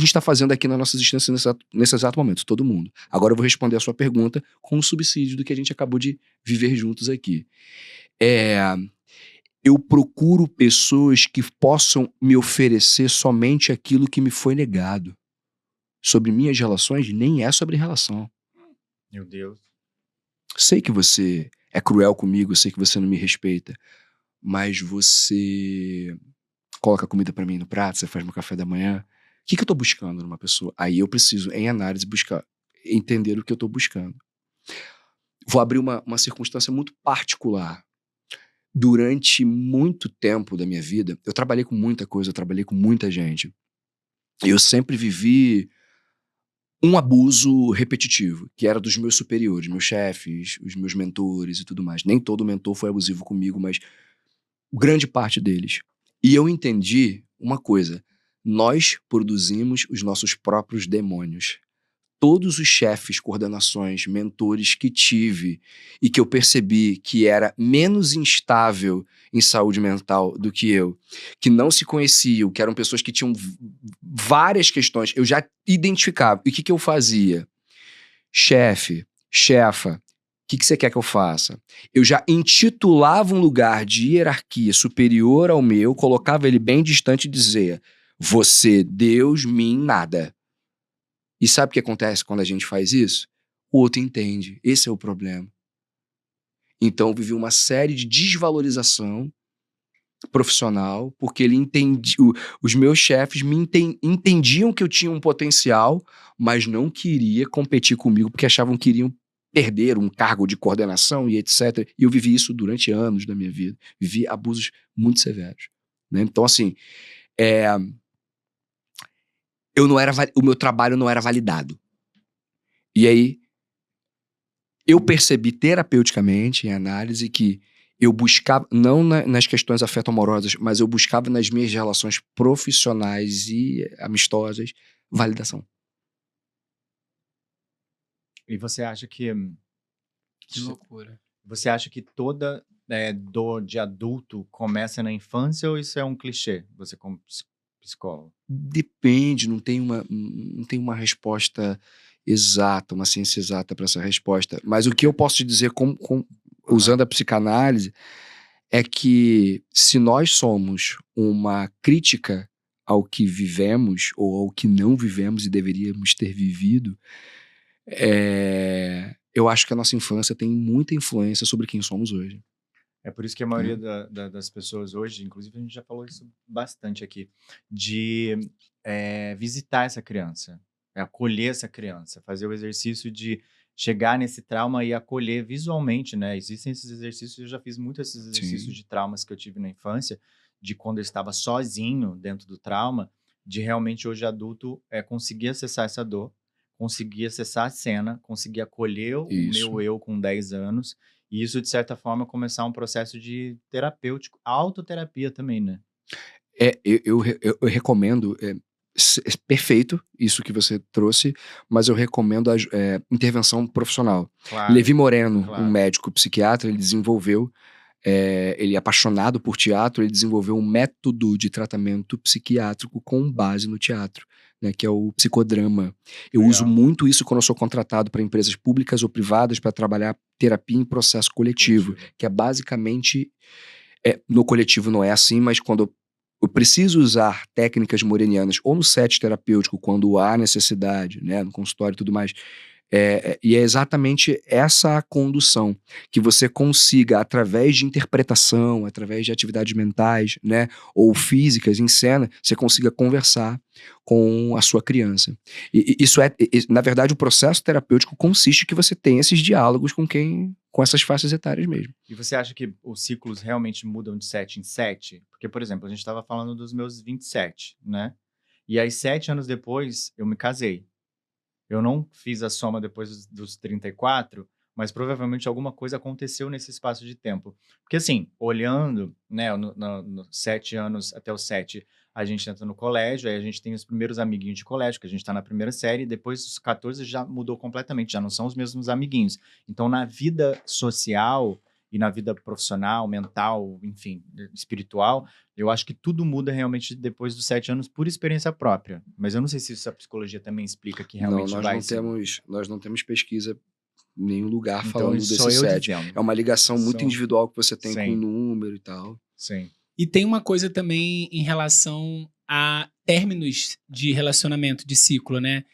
está fazendo aqui na nossa existência nesse exato momento, todo mundo. Agora eu vou responder a sua pergunta com o subsídio do que a gente acabou de viver juntos aqui. Eu procuro pessoas que possam me oferecer somente aquilo que me foi negado. Sobre minhas relações, nem é sobre relação. Meu Deus. Sei que você é cruel comigo, sei que você não me respeita, mas você coloca comida pra mim no prato, você faz meu café da manhã. O que eu tô buscando numa pessoa? Aí eu preciso, em análise, entender o que eu tô buscando. Vou abrir uma circunstância muito particular. Durante muito tempo da minha vida, eu trabalhei com muita coisa, eu trabalhei com muita gente. Eu sempre vivi um abuso repetitivo, que era dos meus superiores, meus chefes, os meus mentores e tudo mais. Nem todo mentor foi abusivo comigo, mas grande parte deles. E eu entendi uma coisa: nós produzimos os nossos próprios demônios. Todos os chefes, coordenações, mentores que tive e que eu percebi que era menos instável em saúde mental do que eu, que não se conheciam, que eram pessoas que tinham várias questões, eu já identificava. E o que eu fazia? Chefe, chefa, o que você quer que eu faça? Eu já intitulava um lugar de hierarquia superior ao meu, colocava ele bem distante e dizia: você, Deus, mim, nada. E sabe o que acontece quando a gente faz isso? O outro entende. Esse é o problema. Então, eu vivi uma série de desvalorização profissional, porque ele entendia, os meus chefes entendiam que eu tinha um potencial, mas não queria competir comigo, porque achavam que iriam perder um cargo de coordenação e etc. E eu vivi isso durante anos da minha vida. Vivi abusos muito severos, né? Então, assim, o meu trabalho não era validado. E aí, eu percebi terapeuticamente, em análise, que eu buscava, não nas questões afeto-amorosas, mas eu buscava nas minhas relações profissionais e amistosas, validação. E você acha que... Que loucura. Você acha que toda dor de adulto começa na infância ou isso é um clichê? Você como psicólogo? Depende, não tem uma resposta exata, uma ciência exata para essa resposta. Mas o que eu posso te dizer, usando a psicanálise, é que se nós somos uma crítica ao que vivemos ou ao que não vivemos e deveríamos ter vivido, eu acho que a nossa infância tem muita influência sobre quem somos hoje. É por isso que a maioria das pessoas hoje, inclusive a gente já falou isso bastante aqui, de visitar essa criança, acolher essa criança, fazer o exercício de chegar nesse trauma e acolher visualmente, né? Existem esses exercícios, eu já fiz muitos esses exercícios Sim. de traumas que eu tive na infância, de quando eu estava sozinho dentro do trauma, de realmente hoje adulto conseguir acessar essa dor, conseguir acessar a cena, conseguir acolher o meu eu com 10 anos, e isso, de certa forma, começar um processo de terapêutico, autoterapia também, né? Eu recomendo, perfeito isso que você trouxe, mas eu recomendo a intervenção profissional. Claro, Levi Moreno, claro. um médico psiquiatra, ele desenvolveu, ele é apaixonado por teatro, ele desenvolveu um método de tratamento psiquiátrico com base no teatro, né, que é o psicodrama. Eu uso muito isso quando eu sou contratado para empresas públicas ou privadas para trabalhar terapia em processo coletivo, que é basicamente, no coletivo não é assim, mas quando eu preciso usar técnicas morenianas ou no set terapêutico, quando há necessidade, né, no consultório e tudo mais, E é exatamente essa condução, que você consiga, através de interpretação, através de atividades mentais, né, ou físicas em cena, você consiga conversar com a sua criança. Isso na verdade, o processo terapêutico consiste que você tenha esses diálogos com essas faixas etárias mesmo. E você acha que os ciclos realmente mudam de 7 em 7? Porque, por exemplo, a gente estava falando dos meus 27, né? E aí, 7 anos depois, eu me casei. Eu não fiz a soma depois dos 34, mas provavelmente alguma coisa aconteceu nesse espaço de tempo. Porque, assim, olhando, né, no 7 anos até os 7, a gente entra no colégio, aí a gente tem os primeiros amiguinhos de colégio, que a gente está na primeira série, e depois dos 14 já mudou completamente, já não são os mesmos amiguinhos. Então, na vida social e na vida profissional, mental, enfim, espiritual, eu acho que tudo muda realmente depois dos 7 anos por experiência própria. Mas eu não sei se isso a psicologia também explica que realmente Não, vai... nós não temos pesquisa em nenhum lugar Então, falando isso sou desse eu 7. dizendo. É uma ligação muito Só- individual que você tem com Sim. o número e tal. Sim. E tem uma coisa também em relação a términos de relacionamento, de ciclo, né?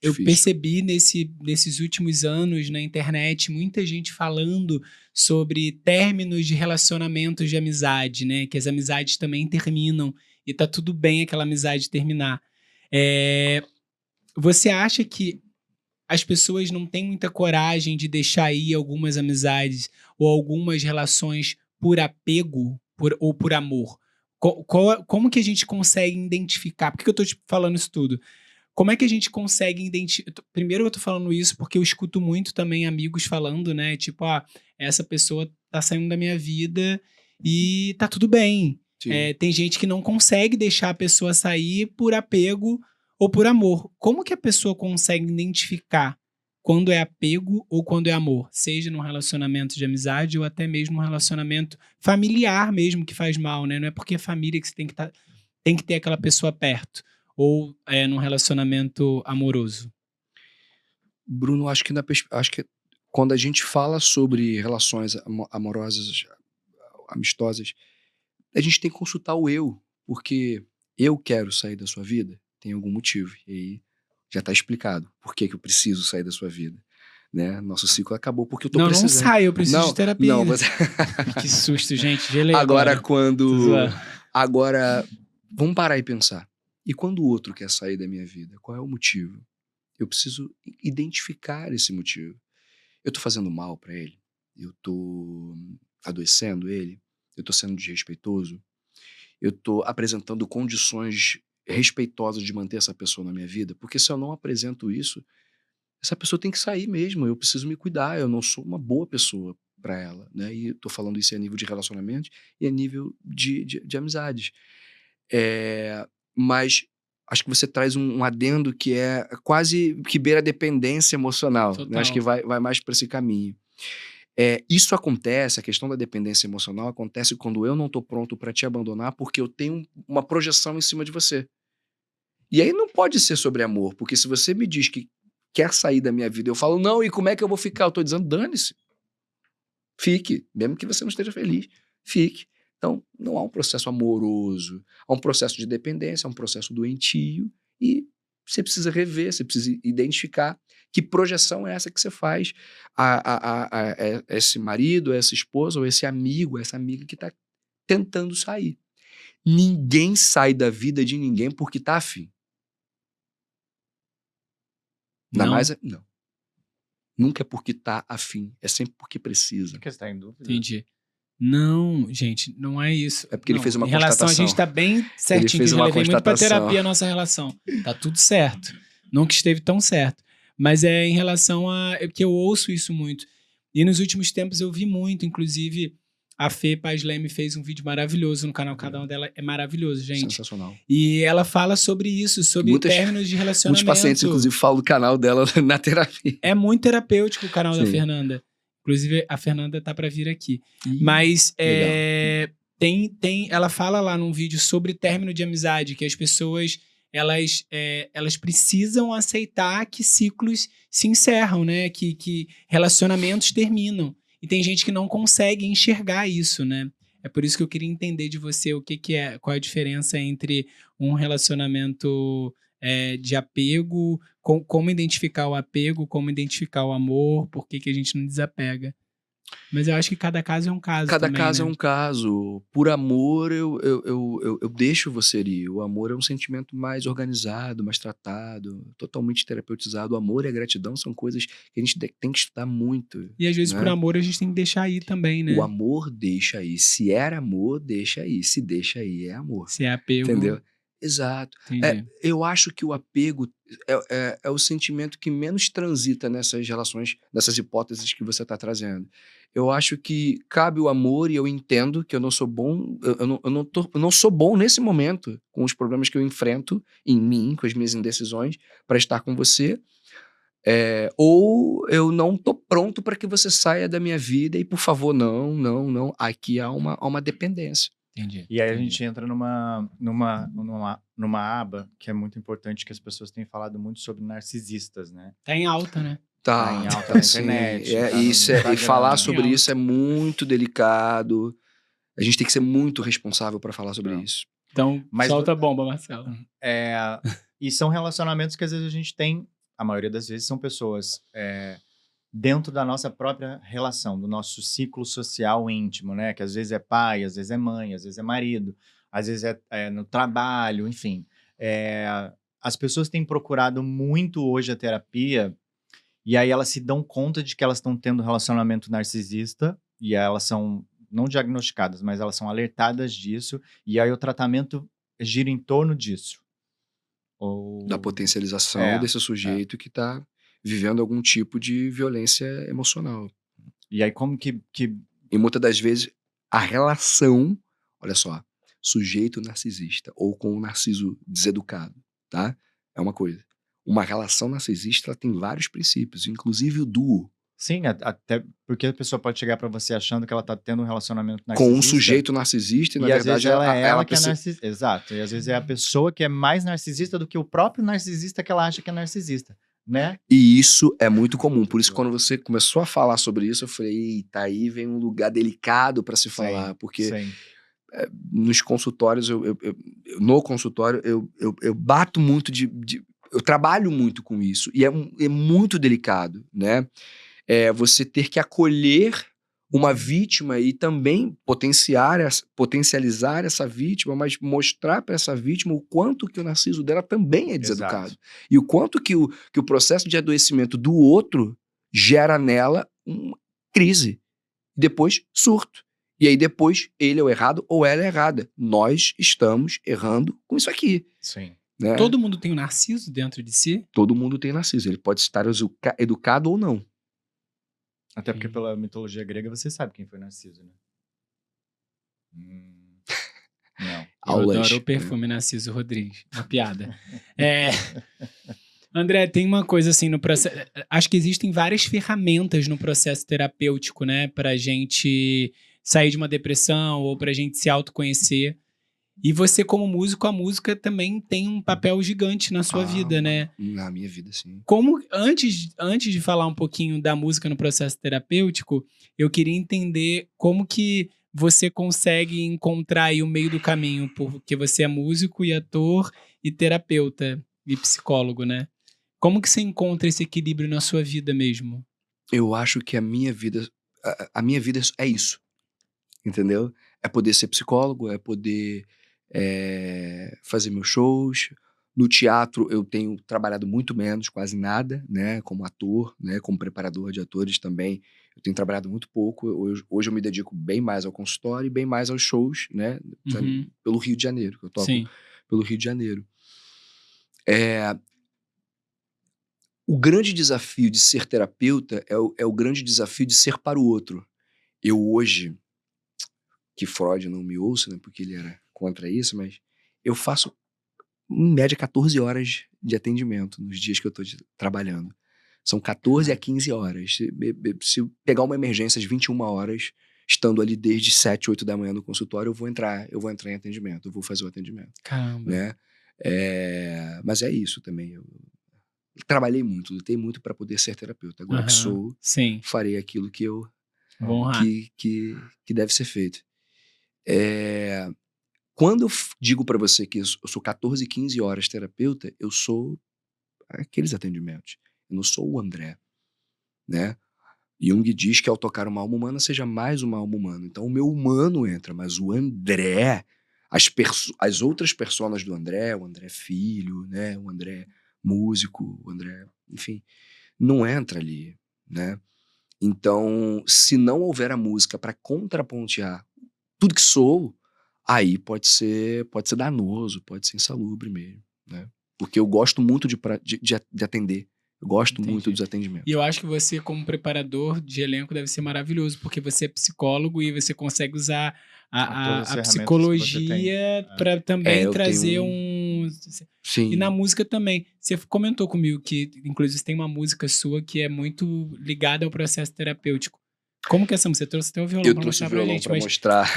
Eu Difícil. percebi nesses últimos anos na internet muita gente falando sobre términos de relacionamentos de amizade, né? Que as amizades também terminam e tá tudo bem aquela amizade terminar. Você acha que as pessoas não têm muita coragem de deixar ir algumas amizades ou algumas relações por apego ou por amor? Como que a gente consegue identificar? Por que eu tô te falando isso tudo? Como é que a gente consegue identificar? Primeiro eu tô falando isso porque eu escuto muito também amigos falando, né? Tipo, essa pessoa tá saindo da minha vida e tá tudo bem. Sim. Tem gente que não consegue deixar a pessoa sair por apego ou por amor. Como que a pessoa consegue identificar quando é apego ou quando é amor? Seja num relacionamento de amizade ou até mesmo num relacionamento familiar mesmo que faz mal, né? Não é porque é família que você tem que ter aquela pessoa perto. Ou num relacionamento amoroso? Bruno, acho que quando a gente fala sobre relações amorosas, amistosas, a gente tem que consultar o eu, porque eu quero sair da sua vida, tem algum motivo. E aí já está explicado por que eu preciso sair da sua vida. Né? Nosso ciclo acabou porque eu tô precisando. Não sai, eu preciso de terapia. Não, você... Que susto, gente. Gelei agora. Agora, vamos parar e pensar. E quando o outro quer sair da minha vida? Qual é o motivo? Eu preciso identificar esse motivo. Eu tô fazendo mal para ele? Eu tô adoecendo ele? Eu tô sendo desrespeitoso? Eu tô apresentando condições respeitosas de manter essa pessoa na minha vida? Porque se eu não apresento isso, essa pessoa tem que sair mesmo. Eu preciso me cuidar. Eu não sou uma boa pessoa para ela, né? E eu tô falando isso a nível de relacionamento e a nível de amizades. Mas acho que você traz um adendo que é quase que beira a dependência emocional. Né? Acho que vai mais para esse caminho. Isso acontece, a questão da dependência emocional acontece quando eu não estou pronto para te abandonar porque eu tenho uma projeção em cima de você. E aí não pode ser sobre amor, porque se você me diz que quer sair da minha vida, eu falo, não, e como é que eu vou ficar? Eu estou dizendo, dane-se. Fique, mesmo que você não esteja feliz, fique. Então, não há um processo amoroso, há um processo de dependência, há um processo doentio e você precisa rever, você precisa identificar que projeção é essa que você faz a esse marido, a essa esposa, ou esse amigo, essa amiga que está tentando sair. Ninguém sai da vida de ninguém porque está afim. Não. Nunca é porque está afim, é sempre porque precisa. Porque você está em dúvida. Entendi. Não, gente, não é isso. É porque ele fez uma constatação. Em relação a gente tá bem certinho, que eu já levei muito pra terapia a nossa relação. Tá tudo certo. Nunca esteve tão certo. Mas em relação a... Porque eu ouço isso muito. E nos últimos tempos eu vi muito, inclusive a Fê Paz Leme fez um vídeo maravilhoso no canal, cada um dela é maravilhoso, gente. Sensacional. E ela fala sobre isso, sobre términos de relacionamento. Muitos pacientes, inclusive, falam do canal dela na terapia. É muito terapêutico o canal da Fernanda. Inclusive, a Fernanda tá pra vir aqui. Mas ela fala lá num vídeo sobre término de amizade, que as pessoas elas precisam aceitar que ciclos se encerram, né? Que relacionamentos terminam. E tem gente que não consegue enxergar isso, né? É por isso que eu queria entender de você qual é a diferença entre um relacionamento de apego, como identificar o apego, como identificar o amor, por que que a gente não desapega. Mas eu acho que cada caso é um caso Cada também, caso né? é um caso. Por amor, eu deixo você ir. O amor é um sentimento mais organizado, mais tratado, totalmente terapeutizado. O amor e a gratidão são coisas que a gente tem que estudar muito, E às vezes por né? amor a gente tem que deixar ir também, né? O amor deixa aí. Se era amor, deixa aí. Se deixa aí, é amor. Se é apego, Entendeu? Exato. entendi. Eu acho que o apego é o sentimento que menos transita nessas relações, nessas hipóteses que você está trazendo. Eu acho que cabe o amor, e eu entendo que eu não sou bom, eu não sou bom nesse momento com os problemas que eu enfrento em mim, com as minhas indecisões, para estar com você. Ou eu não tô pronto para que você saia da minha vida e, por favor, não, não, não. Aqui há uma dependência. Entendi. E aí a entendi. gente entra numa aba que é muito importante, que as pessoas têm falado muito sobre narcisistas, né? Tá em alta, né? Tá em alta na Sim, internet, tá no e Instagram. falar Em sobre alta. isso é muito delicado. A gente tem que ser muito responsável para falar sobre Não. isso. Então, Mas solta a bomba, Marcelo. E são relacionamentos que às vezes a gente tem, a maioria das vezes são pessoas dentro da nossa própria relação, do nosso ciclo social íntimo, né? Que às vezes é pai, às vezes é mãe, às vezes é marido, às vezes é no trabalho, enfim. As pessoas têm procurado muito hoje a terapia, e aí elas se dão conta de que elas estão tendo um relacionamento narcisista, e elas são não diagnosticadas, mas elas são alertadas disso, e aí o tratamento gira em torno disso. Da potencialização desse sujeito que está vivendo algum tipo de violência emocional. E aí como que... E muitas das vezes a relação, olha só, sujeito narcisista ou com um narciso deseducado, tá? É uma coisa. Uma relação narcisista, ela tem vários princípios, inclusive o duo. Sim, até porque a pessoa pode chegar pra você achando que ela tá tendo um relacionamento narcisista. Com um sujeito narcisista, e na às verdade vezes ela que é precisa... narcisista. Exato. E às vezes é a pessoa que é mais narcisista do que o próprio narcisista que ela acha que é narcisista, né? E isso é muito comum. Por isso, quando você começou a falar sobre isso, eu falei, eita, aí vem um lugar delicado para se falar. Porque nos consultórios, no consultório, eu bato muito eu trabalho muito com isso. E é muito delicado, né? Você ter que acolher uma vítima e também potencializar essa vítima, mas mostrar para essa vítima o quanto que o narciso dela também é deseducado. Exato. E o quanto que o processo de adoecimento do outro gera nela uma crise. Depois, surto. E aí depois, ele é o errado ou ela é errada. Nós estamos errando com isso aqui. Sim. Né? Todo mundo tem um narciso dentro de si? Todo mundo tem narciso. Ele pode estar educado ou não. Até porque pela mitologia grega você sabe quem foi Narciso, né? Não. Eu adoro o perfume Narciso Rodrigues. Uma piada. André, tem uma coisa assim no processo... Acho que existem várias ferramentas no processo terapêutico, né? Pra gente sair de uma depressão ou pra gente se autoconhecer. E você, como músico, a música também tem um papel gigante na sua vida, né? Na minha vida, sim. Como, antes de falar um pouquinho da música no processo terapêutico, eu queria entender como que você consegue encontrar aí o meio do caminho, porque você é músico e ator e terapeuta e psicólogo, né? Como que você encontra esse equilíbrio na sua vida mesmo? Eu acho que a minha vida é isso, entendeu? É poder ser psicólogo, é poder fazer meus shows. No teatro eu tenho trabalhado muito menos, quase nada, né? Como ator, né? Como preparador de atores também. Eu tenho trabalhado muito pouco. Hoje eu me dedico bem mais ao consultório e bem mais aos shows, né? Uhum. Pelo Rio de Janeiro, que eu toco. Sim. Pelo Rio de Janeiro. O grande desafio de ser terapeuta é o grande desafio de ser para o outro. Eu hoje, que Freud não me ouça, né, porque ele era contra isso, mas eu faço, em média, 14 horas de atendimento nos dias que eu estou trabalhando. São 14 a 15 horas. Se eu pegar uma emergência às 21 horas, estando ali desde 7, 8 da manhã no consultório, eu vou entrar em atendimento, eu vou fazer o atendimento. Caramba. Né? Mas é isso também. Eu trabalhei muito, lutei muito para poder ser terapeuta. Agora que sou, sim, farei aquilo que eu vou honrar. que deve ser feito. Quando eu digo para você que eu sou 14, 15 horas terapeuta, eu sou aqueles atendimentos. Eu não sou o André, né? Jung diz que ao tocar uma alma humana, seja mais uma alma humana. Então o meu humano entra, mas o André, as outras personas do André, o André filho, né? O André músico, o André, enfim, não entra ali, né? Então, se não houver a música para contrapontear tudo que sou, aí pode ser danoso, pode ser insalubre mesmo, né? Porque eu gosto muito de atender. Eu gosto muito dos atendimentos. E eu acho que você, como preparador de elenco, deve ser maravilhoso, porque você é psicólogo e você consegue usar a psicologia para também trazer Sim. E na música também. Você comentou comigo que, inclusive, tem uma música sua que é muito ligada ao processo terapêutico. Como que é essa música? Você trouxe até o violão pra mostrar pra gente.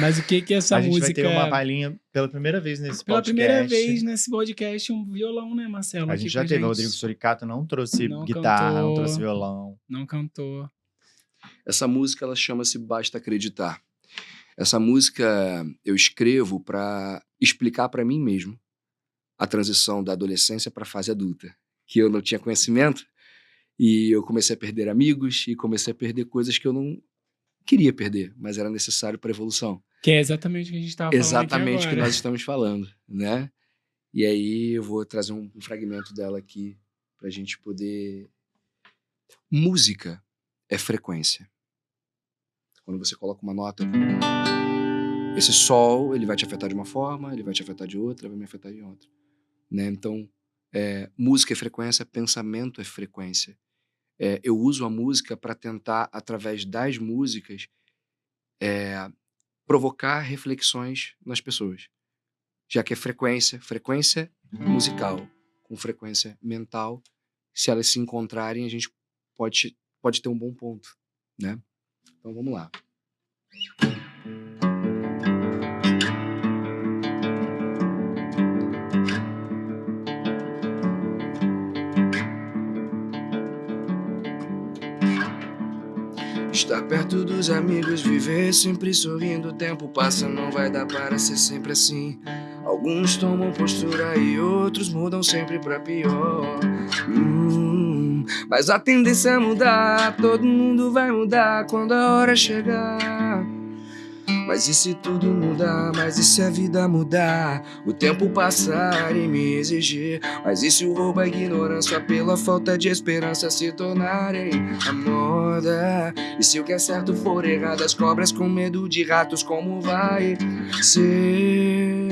Mas o que é essa música? A gente vai ter uma palhinha pela primeira vez nesse podcast. Pela primeira vez nesse podcast, um violão, né, Marcelo? A gente já teve. O Rodrigo Suricato não trouxe guitarra, não trouxe violão. Não cantou. Essa música, ela chama-se Basta Acreditar. Essa música eu escrevo para explicar para mim mesmo a transição da adolescência para a fase adulta. Que eu não tinha conhecimento e eu comecei a perder amigos e comecei a perder coisas que eu não queria perder, mas era necessário para a evolução. Que é exatamente o que a gente estava falando Exatamente o que agora. nós estamos falando, né? E aí eu vou trazer um fragmento dela aqui para a gente poder... Música é frequência. Quando você coloca uma nota, esse sol, ele vai te afetar de uma forma, ele vai te afetar de outra, vai me afetar de outra, né? Então, música é frequência, pensamento é frequência. Eu uso a música para tentar, através das músicas, provocar reflexões nas pessoas. Já que é frequência musical com frequência mental, se elas se encontrarem, a gente pode ter um bom ponto, né? Então vamos lá. Estar perto dos amigos, viver sempre sorrindo, o tempo passa, não vai dar para ser sempre assim. Alguns tomam postura e outros mudam sempre pra pior. Mas a tendência é mudar, todo mundo vai mudar quando a hora chegar. Mas e se tudo mudar? Mas e se a vida mudar? O tempo passar e me exigir? Mas e se o roubo, a ignorância pela falta de esperança se tornarem a moda? E se o que é certo for errado, as cobras com medo de ratos, como vai ser?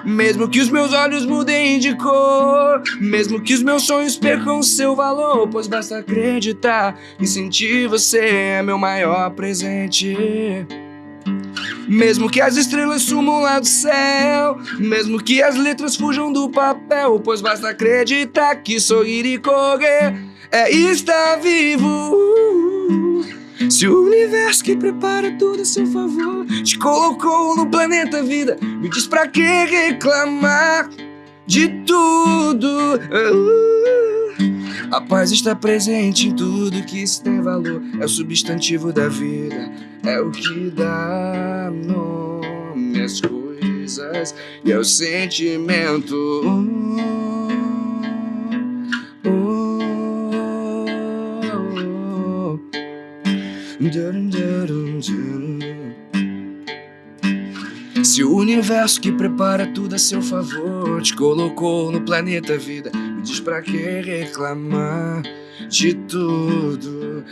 Mesmo que os meus olhos mudem de cor, mesmo que os meus sonhos percam seu valor, pois basta acreditar e sentir você é meu maior presente. Mesmo que as estrelas sumam lá do céu, mesmo que as letras fujam do papel, pois basta acreditar que sorrir e correr é estar vivo. Se o universo que prepara tudo a seu favor te colocou no planeta vida, me diz pra que reclamar de tudo. A paz está presente em tudo que isso tem valor. É o substantivo da vida, é o que dá nome às coisas e ao sentimento. Se o universo que prepara tudo a seu favor te colocou no planeta vida, me diz pra que reclamar de tudo.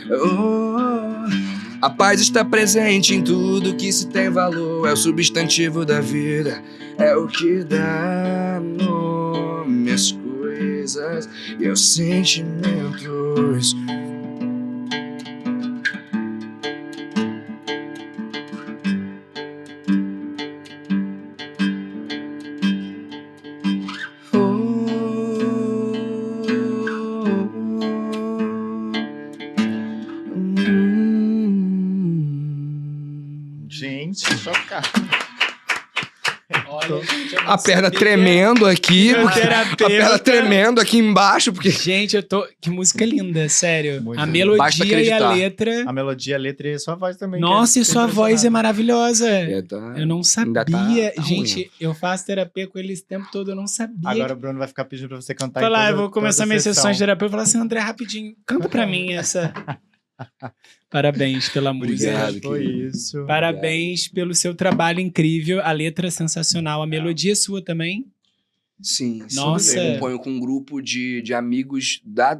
A paz está presente em tudo que se tem valor, é o substantivo da vida, é o que dá nome às coisas e aos sentimentos. Olha, gente, eu não A perna sabia. tremendo aqui, Meu porque a terapeuta. perna tremendo aqui embaixo, porque Gente, que música linda, sério. Muito A linda. Basta melodia e a acreditar. letra. A melodia, a letra e a sua voz também. Nossa, e sua voz é maravilhosa. tá, Eu não ainda sabia. tá Gente, ruim. eu faço terapia com ele esse tempo todo, eu não sabia. Agora o Bruno vai ficar pedindo pra você cantar Falar, em eu vou começar toda minhas sessão. sessões de terapia e falar assim, André, rapidinho, canta pra mim essa. Parabéns pela música. Obrigado. Foi querido. isso. Parabéns pelo seu trabalho incrível, a letra é sensacional, a melodia é sua também. Sim, Nossa. eu componho com um grupo de amigos da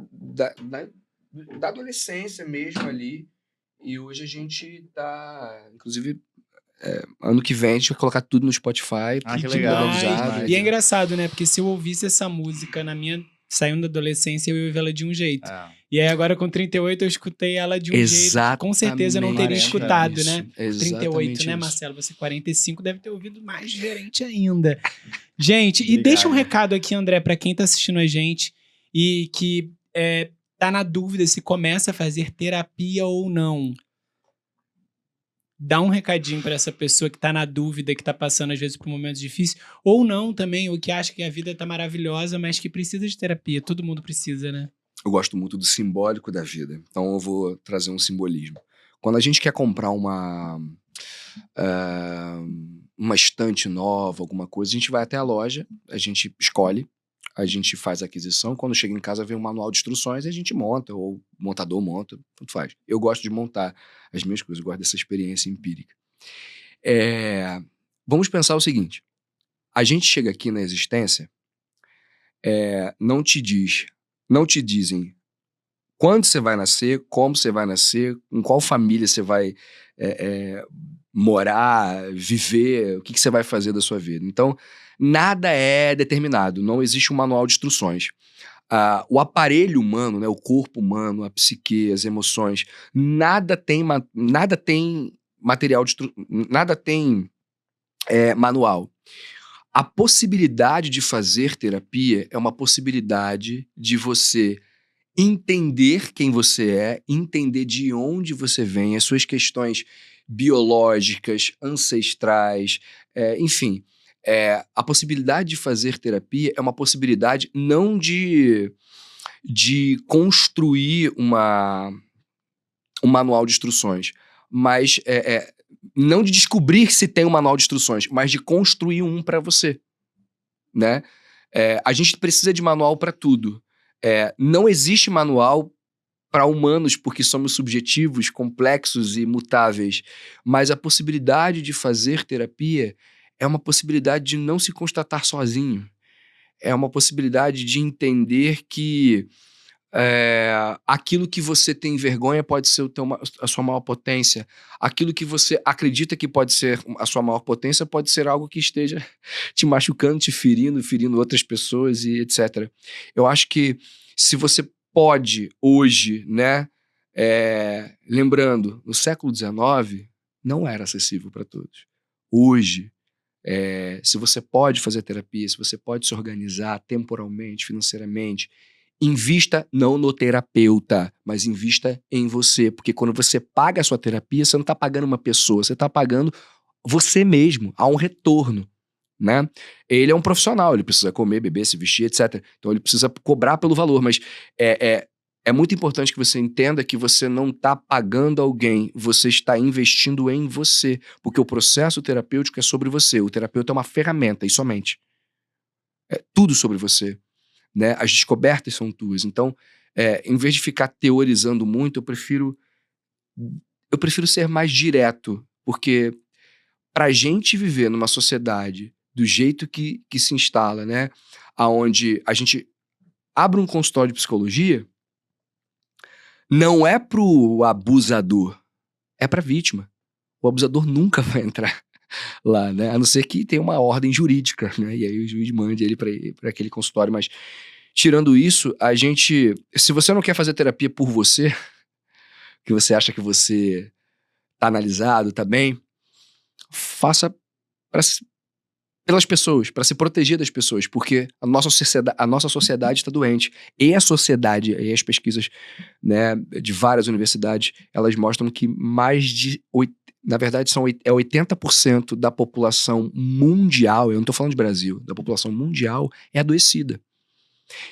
adolescência mesmo ali. E hoje a gente tá, inclusive, ano que vem a gente vai colocar tudo no Spotify. Ah, que tudo legal, legalizado. demais. E é engraçado, né? Porque se eu ouvisse essa música saindo da adolescência, eu ia ouvir ela de um jeito. E aí agora com 38 eu escutei ela de um jeito. Com certeza eu não teria 40 escutado, isso, né? exatamente 38, né, isso. Marcelo? Você 45 deve ter ouvido mais diferente ainda. Gente, e Obrigado. deixa um recado aqui, André, pra quem tá assistindo a gente e que tá na dúvida se começa a fazer terapia ou não. Dá um recadinho pra essa pessoa que tá na dúvida, que tá passando às vezes por momentos difíceis, ou não também, ou que acha que a vida tá maravilhosa, mas que precisa de terapia. Todo mundo precisa, né? Eu gosto muito do simbólico da vida. Então eu vou trazer um simbolismo. Quando a gente quer comprar uma estante nova, alguma coisa, a gente vai até a loja, a gente escolhe, a gente faz a aquisição, quando chega em casa vem um manual de instruções e a gente monta, ou o montador monta, tanto faz. Eu gosto de montar as minhas coisas, eu gosto dessa experiência empírica. Vamos pensar o seguinte, a gente chega aqui na existência, não te dizem quando você vai nascer, como você vai nascer, em qual família você vai morar, viver, o que você vai fazer da sua vida. Então, nada é determinado, não existe um manual de instruções. O aparelho humano, né, o corpo humano, a psique, as emoções, nada tem material nada tem manual. A possibilidade de fazer terapia é uma possibilidade de você entender quem você é, entender de onde você vem, as suas questões biológicas, ancestrais, enfim. A possibilidade de fazer terapia é uma possibilidade não de construir um manual de instruções, mas não de descobrir se tem um manual de instruções, mas de construir um para você, né? A gente precisa de manual para tudo. Não existe manual para humanos porque somos subjetivos, complexos e mutáveis, mas a possibilidade de fazer terapia é uma possibilidade de não se constatar sozinho. É uma possibilidade de entender que aquilo que você tem vergonha pode ser a sua maior potência. Aquilo que você acredita que pode ser a sua maior potência pode ser algo que esteja te machucando, te ferindo outras pessoas e etc. Eu acho que se você pode hoje, né, lembrando, no século XIX não era acessível para todos. Hoje, se você pode fazer terapia, se você pode se organizar temporalmente, financeiramente, invista não no terapeuta, mas invista em você. Porque quando você paga a sua terapia, você não está pagando uma pessoa, você está pagando você mesmo. Há um retorno, né? Ele é um profissional, ele precisa comer, beber, se vestir, etc. Então ele precisa cobrar pelo valor, mas é muito importante que você entenda que você não está pagando alguém, você está investindo em você. Porque o processo terapêutico é sobre você. O terapeuta é uma ferramenta, e somente. É tudo sobre você. Né? As descobertas são tuas. Então, em vez de ficar teorizando muito, eu prefiro ser mais direto, porque pra gente viver numa sociedade do jeito que se instala, né? Onde a gente abre um consultório de psicologia, não é pro abusador, é pra vítima. O abusador nunca vai entrar lá, né? A não ser que tenha uma ordem jurídica, né? E aí o juiz mande ele para aquele consultório. Mas, tirando isso, se você não quer fazer terapia por você, que você acha que você tá analisado, tá bem, faça pelas pessoas, para se proteger das pessoas, porque a nossa sociedade está doente. E a sociedade, e as pesquisas, né, de várias universidades, elas mostram que mais de Na verdade, é 80% da população mundial, eu não estou falando de Brasil, da população mundial é adoecida.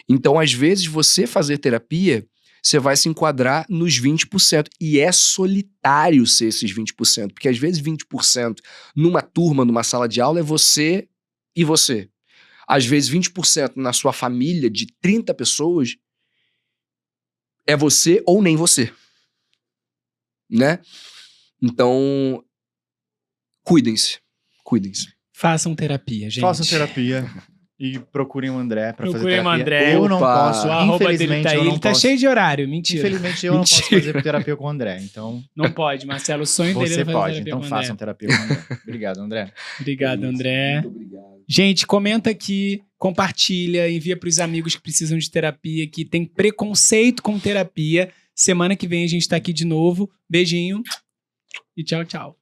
Então, às vezes, você fazer terapia, você vai se enquadrar nos 20%. E é solitário ser esses 20%. Porque, às vezes, 20% numa turma, numa sala de aula, é você e você. Às vezes, 20% na sua família de 30 pessoas é você ou nem você. Né? Então, cuidem-se. Cuidem-se. Façam terapia, gente. Façam terapia. E procurem o André pra fazer Procurem o terapia. André. Eu não Opa. posso, O arroba dele infelizmente, tá aí. eu não Ele tá posso. cheio de horário. Mentira. Infelizmente, eu não posso Mentira. fazer terapia com o André. Então, Não pode, Marcelo. O sonho dele você é fazer pode. terapia Então, com o André. façam terapia com o André. Obrigado, André. Obrigado, André. Muito obrigado. Gente, comenta aqui, compartilha, envia para os amigos que precisam de terapia, que tem preconceito com terapia. Semana que vem a gente tá aqui de novo. Beijinho e tchau, tchau.